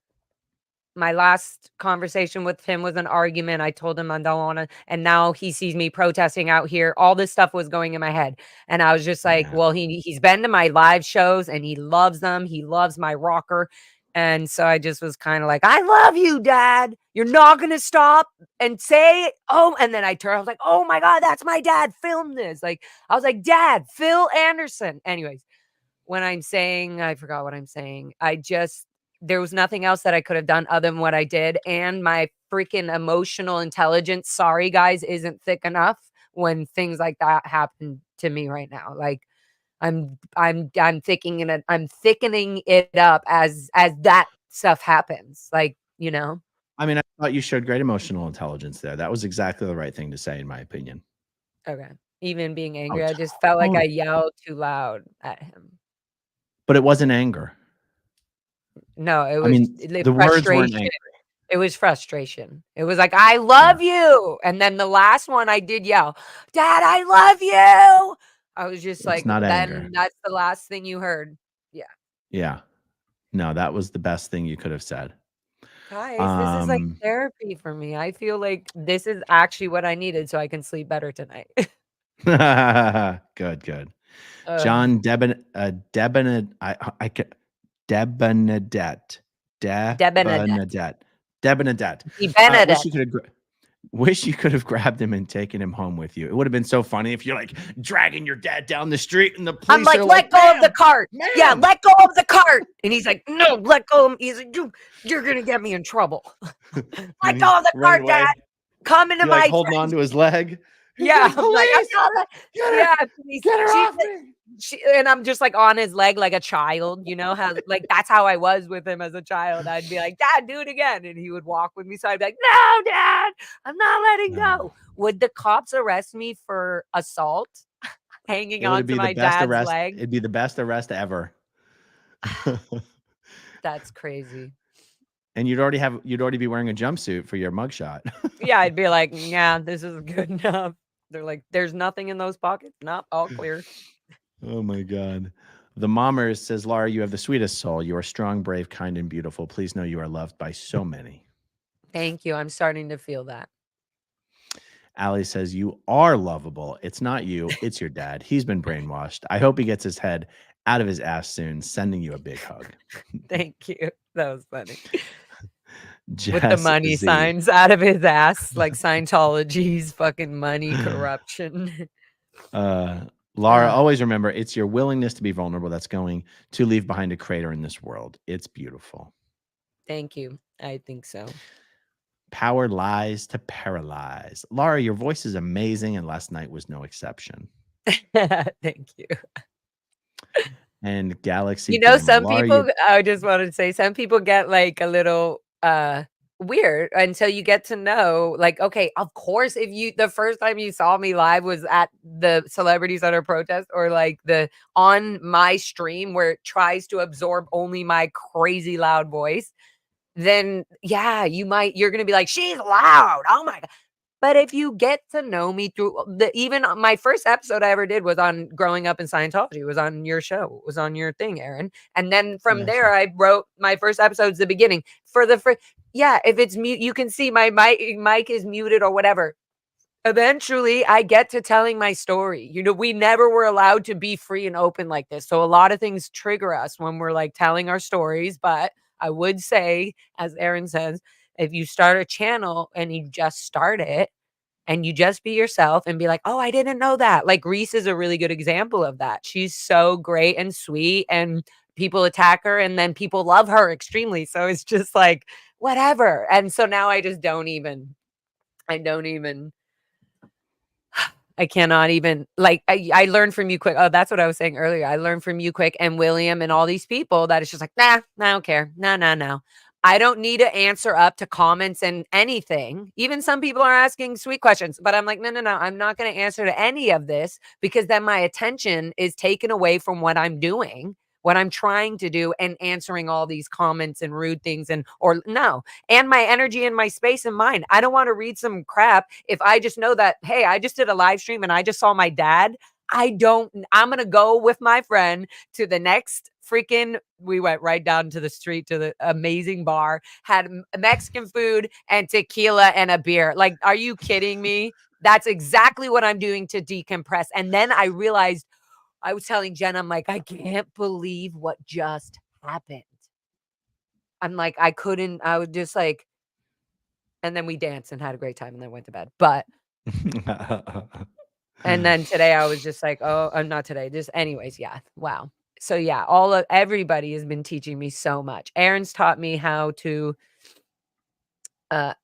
My last conversation with him was an argument. I told him I don't want to, and now he sees me protesting out here. All this stuff was going in my head, and I was just like, well, he's been to my live shows and he loves them. He loves my rocker. And so I just was kind of like, I love you, Dad. You're not going to stop and say, oh, and then I was like, oh my God, that's my dad. Film this. Like, I was like, Dad, Phil Anderson. Anyways, when I'm saying, I forgot what I'm saying. There was nothing else that I could have done other than what I did. And my freaking emotional intelligence, sorry guys, isn't thick enough when things like that happen to me right now. Like, I'm thickening it up as that stuff happens. Like, you know. I mean, I thought you showed great emotional intelligence there. That was exactly the right thing to say, in my opinion. Okay. Even being angry, I just felt like I yelled too loud at him. But it wasn't anger. No, it was the words weren't angry. It was frustration. It was like, I love you. And then the last one I did yell, Dad, I love you. I was just like, not then anger. that's the last thing you heard. Yeah. Yeah. No, that was the best thing you could have said. Guys, this is like therapy for me. I feel like this is actually what I needed so I can sleep better tonight. Good. John Debenedette. Wish you could have grabbed him and taken him home with you. It would have been so funny if you're like dragging your dad down the street and the police I'm like, let go of the cart. Yeah, let go of the cart. And he's like, no, let go of him. He's like, you're going to get me in trouble. Let go of the cart, Dad. Come into my holding on to his leg. Yeah. I'm like, get her off me. And I'm just like on his leg like a child, you know, how like that's how I was with him as a child. I'd be like, Dad, do it again. And he would walk with me. So I'd be like, no, Dad, I'm not letting go. Would the cops arrest me for assault? Hanging on to my dad's leg? It'd be the best arrest ever. That's crazy. And you'd already be wearing a jumpsuit for your mugshot. Yeah, I'd be like, yeah, this is good enough. They're like, there's nothing in those pockets. Nope, all clear. Oh my God. The Mommers says, Laura, you have the sweetest soul. You are strong, brave, kind, and beautiful. Please know you are loved by so many. Thank you. I'm starting to feel that. Allie says, you are lovable. It's not you. It's your dad. He's been brainwashed. I hope he gets his head out of his ass soon. Sending you a big hug. Thank you. That was funny. With the Jess money Z. signs out of his ass, like Scientology's fucking money corruption. Laura, always remember, it's your willingness to be vulnerable that's going to leave behind a crater in this world. It's beautiful. Thank you. I think so. Power lies to paralyze. Laura, your voice is amazing, and last night was no exception. Thank you. And Galaxy You know, Gamer, some Laura, people, I just wanted to say, some people get like a little weird until you get to know, like, okay, of course, if you, the first time you saw me live was at the Celebrity Center protest, or like the on my stream where it tries to absorb only my crazy loud voice, then yeah, you're going to be like, she's loud. Oh my God. But if you get to know me through even my first episode I ever did was on growing up in Scientology. It was on your show. It was on your thing, Aaron. And then from there, I wrote my first episode's the beginning for the yeah. If it's mute, you can see my mic is muted or whatever. Eventually, I get to telling my story. You know, we never were allowed to be free and open like this. So a lot of things trigger us when we're like telling our stories. But I would say, as Aaron says, if you start a channel and you just start it and you just be yourself and be like, oh, I didn't know that. Like Reese is a really good example of that. She's so great and sweet, and people attack her and then people love her extremely. So it's just like, whatever. And so now I just I cannot even, like, I learned from you quick. Oh, that's what I was saying earlier. I learned from you quick and William and all these people that it's just like, nah, I don't care. No. I don't need to answer up to comments and anything. Even some people are asking sweet questions, but I'm like, no. I'm not going to answer to any of this, because then my attention is taken away from what I'm doing, what I'm trying to do, and answering all these comments and rude things and my energy and my space and mind. I don't want to read some crap if I just know that, hey, I just did a live stream and I just saw my dad. I'm going to go with my friend to the next we went right down to the street to the amazing bar, had Mexican food and tequila and a beer. Like, are you kidding me? That's exactly what I'm doing to decompress. And then I realized, I was telling Jen, I'm like, I can't believe what just happened. I'm like, I was just like, and then we danced and had a great time and then went to bed. But, and then today I was just like, oh, not today, just anyways. Yeah. Wow. So yeah, everybody has been teaching me so much. Aaron's taught me how to,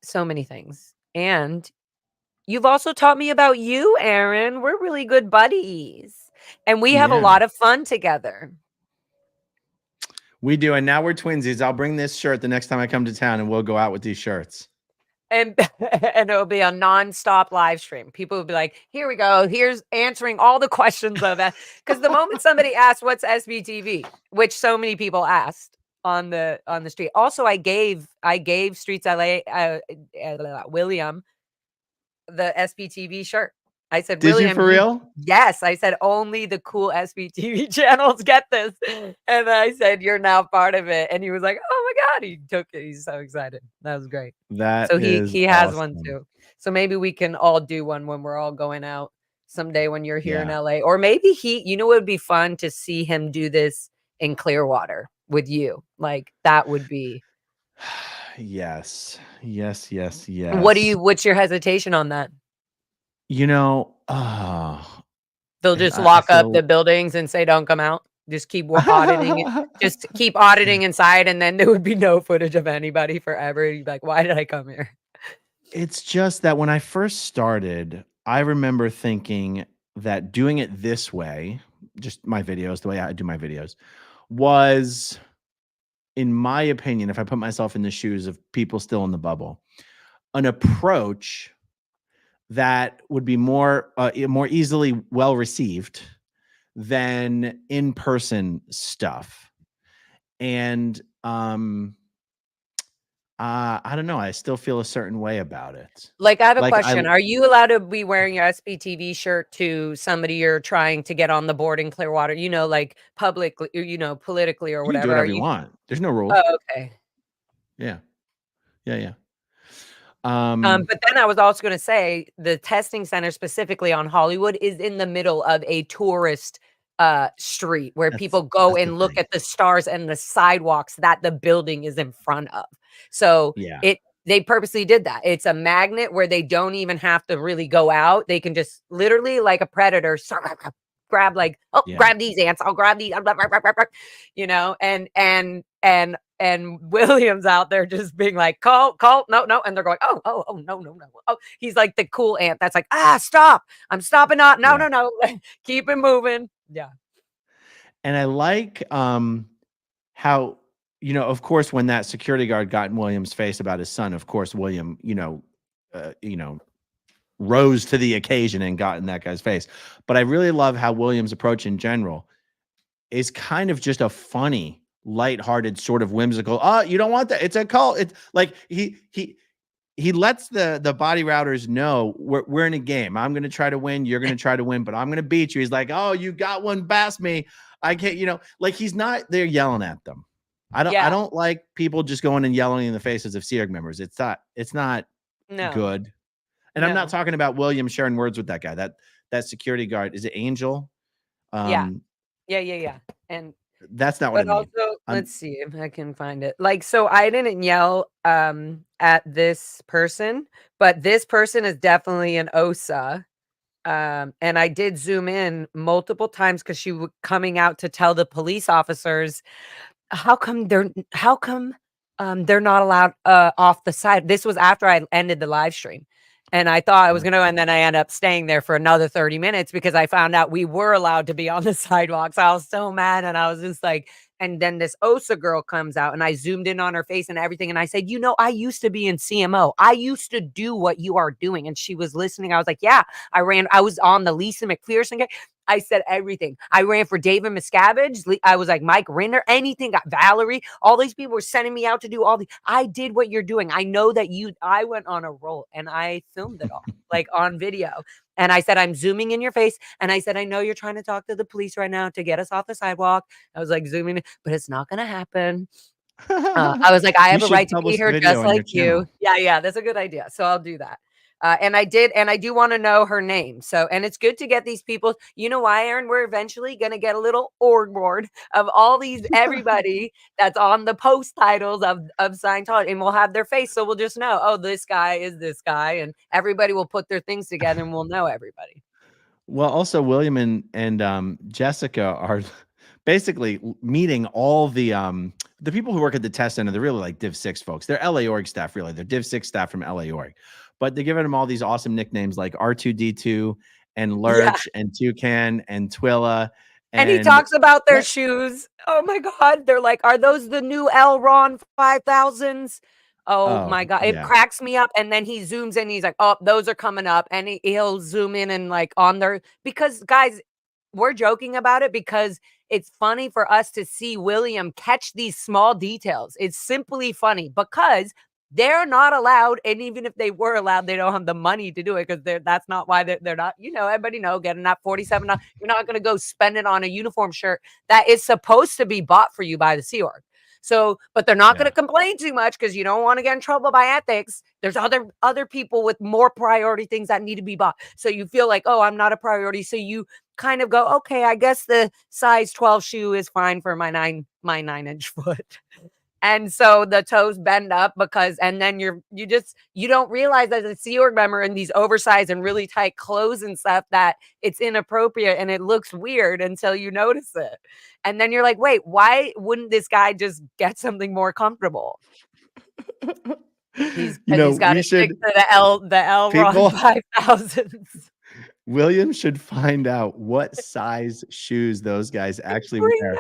so many things. And you've also taught me about you, Aaron. We're really good buddies. And we have a lot of fun together. We do. And now we're twinsies. I'll bring this shirt the next time I come to town and we'll go out with these shirts. And it'll be a nonstop live stream. People will be like, here we go. Here's answering all the questions of it. Because the moment somebody asked what's SBTV, which so many people asked on the street. Also, I gave Streets LA William the SBTV shirt. I said, did William, you for real? Yes. I said, only the cool SBTV channels get this. And I said, you're now part of it. And he was like, oh my God, he took it. He's so excited. That was great. That so he has awesome. one too. So maybe we can all do one when we're all going out someday when you're here in LA. Or maybe it would be fun to see him do this in Clearwater with you. Like, that would be. Yes. What's your hesitation on that? You know, they'll just lock up the buildings and say, don't come out. Just keep auditing it. Just keep auditing inside. And then there would be no footage of anybody forever. You'd be like, why did I come here? It's just that when I first started, I remember thinking that doing it this way, just my videos, the way I do my videos, was, in my opinion, if I put myself in the shoes of people still in the bubble, an approach that would be more easily well received than in-person stuff. And I don't know, I still feel a certain way about it. Like, I have a question. Are you allowed to be wearing your SBTV shirt to somebody you're trying to get on the board in Clearwater, like publicly, politically or whatever? You can do whatever you want. There's no rules. Oh, okay. Yeah. But then I was also going to say the testing center specifically on Hollywood is in the middle of a tourist street where people go and look at the stars and the sidewalks that the building is in front of. So Yeah. they purposely did that. It's a magnet where they don't even have to really go out. They can just literally, like a predator, grab like, oh, Yeah. grab these ants. I'll grab these, you know, and William's out there just being like, Colt, no, and they're going, oh, no. Oh, he's like the cool ant that's like, stop. I'm stopping. No, Yeah. no. Keep it moving. Yeah. And I like how, you know, of course, when that security guard got in William's face about his son, of course, William, rose to the occasion and got in that guy's face. But I really love how William's approach in general is kind of just a funny, lighthearted, sort of whimsical. Oh, you don't want that. It's a cult. It's like he lets the body routers know we're in a game. I'm going to try to win. You're going to try to win, but I'm going to beat you. He's like, oh, you got one past me. I can't, like he's not there yelling at them. I don't like people just going and yelling in the faces of SEERG members. It's not good. And I'm not talking about William sharing words with that guy. That security guard, is it Angel? Yeah. And that's not what I mean. Also, let's see if I can find it. Like, so I didn't yell at this person, but this person is definitely an OSA. And I did zoom in multiple times because she was coming out to tell the police officers, how come they're not allowed off the side. This was after I ended the live stream. And I thought I was going to, and then I ended up staying there for another 30 minutes because I found out we were allowed to be on the sidewalks. I was so mad. And I was just like, and then this OSA girl comes out and I zoomed in on her face and everything. And I said, I used to be in CMO. I used to do what you are doing. And she was listening. I was like, yeah, I was on the Lisa McPherson. I said everything. I ran for David Miscavige. I was like Mike Rinder, anything. Got Valerie. All these people were sending me out to do all the. I did what you're doing. I know that I went on a roll and I filmed it all like on video. And I said, I'm zooming in your face. And I said, I know you're trying to talk to the police right now to get us off the sidewalk. I was like zooming in, but it's not going to happen. I was like, I have a right to be here just like you. Yeah. That's a good idea. So I'll do that. And I do want to know her name. So, and it's good to get these people. You know why, Aaron? We're eventually going to get a little org board of all these, everybody that's on the post titles of Scientology, and we'll have their face. So we'll just know, oh, this guy is this guy, and everybody will put their things together and we'll know everybody. Well, also William and Jessica are basically meeting all the people who work at the test center. They're really like Div 6 folks. They're LA org staff, really. They're Div 6 staff from LA org. But they're giving them all these awesome nicknames like R2D2 and Lurch and Toucan and Twilla. And he talks about their shoes. Oh my God. They're like, are those the new L. Ron 5000s? Oh my God. It cracks me up. And then he zooms in. He's like, oh, those are coming up. And he'll zoom in and like on their, because guys, we're joking about it because it's funny for us to see William catch these small details. It's simply funny because they're not allowed, and even if they were allowed, they don't have the money to do it because that's not why they're not. Everybody getting that $47. You're not going to go spend it on a uniform shirt that is supposed to be bought for you by the Sea Org. So, but they're not going to complain too much because you don't want to get in trouble by ethics. There's other people with more priority things that need to be bought. So you feel like, oh, I'm not a priority. So you kind of go, okay, I guess the size 12 shoe is fine for my 9-inch foot. And so the toes bend up and then you don't realize as a Sea Org member in these oversized and really tight clothes and stuff that it's inappropriate and it looks weird until you notice it. And then you're like, wait, why wouldn't this guy just get something more comfortable? He's got to stick to the L Ron 5000s. William should find out what size shoes those guys actually wear.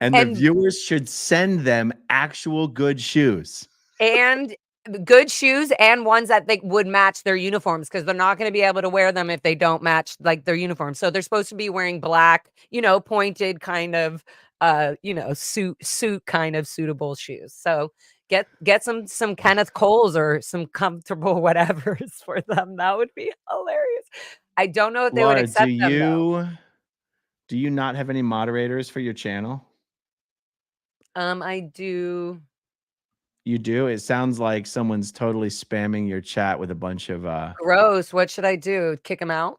And the viewers should send them actual good shoes. And good shoes and ones that they would match their uniforms because they're not going to be able to wear them if they don't match like their uniform. So they're supposed to be wearing black, pointed kind of, suit kind of suitable shoes. So get some Kenneth Coles or some comfortable whatevers for them. That would be hilarious. I don't know if they would accept them though. Do you not have any moderators for your channel? I do. You do? It sounds like someone's totally spamming your chat with a bunch of gross. What should I do? Kick them out?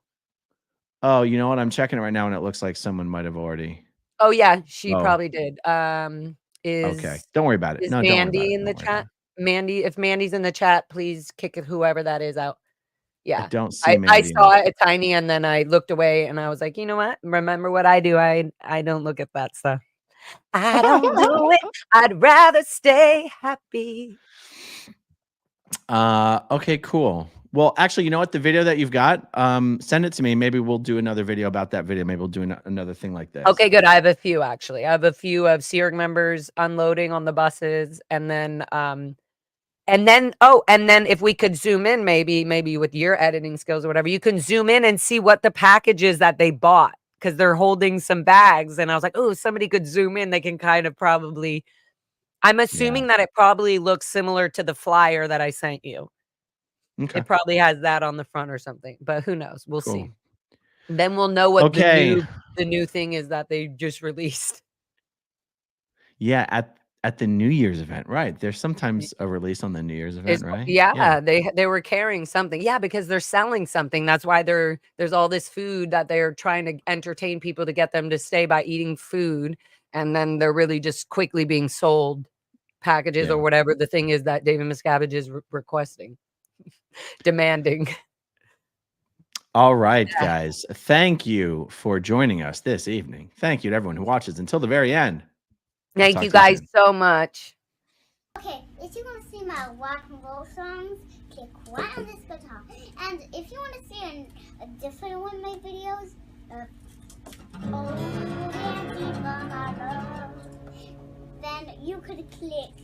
Oh, you know what? I'm checking it right now and it looks like someone might have already. Oh yeah, she probably did. Okay. Don't worry about it. Is no, Mandy in the chat? Mandy, if Mandy's in the chat, please kick it, whoever that is, out. I Yeah. don't see I Mandy. saw it tiny and then I looked away and I was like, you know what? Remember what I do. I don't look at that stuff. I don't do it. I'd rather stay happy. Okay, cool. Well, actually, you know what? The video that you've got, send it to me. Maybe we'll do another video about that video. Maybe we'll do another thing like this. Okay, good. I have a few actually. I have a few of SEERG members unloading on the buses, and then if we could zoom in, maybe with your editing skills or whatever, you can zoom in and see what the packages that they bought, because they're holding some bags. And I was like, oh, somebody could zoom in. They can kind of probably. I'm assuming that it probably looks similar to the flyer that I sent you. Okay. It probably has that on the front or something, but who knows? We'll Cool. see. Then we'll know what Okay. the new thing is that they just released. Yeah, at the New Year's event, right? There's sometimes a release on the New Year's event, right? Yeah, they were carrying something. Yeah, because they're selling something. That's why there's all this food that they're trying to entertain people to get them to stay by eating food, and then they're really just quickly being sold packages or whatever the thing is that David Miscavige is requesting, demanding. All right, guys. Thank you for joining us this evening. Thank you to everyone who watches until the very end. Thank you guys so much. Okay, if you want to see my rock and roll songs, click right on this guitar. And if you want to see a different one of my videos, then you could click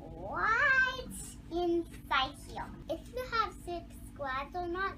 right inside here. If you have subscribed or not,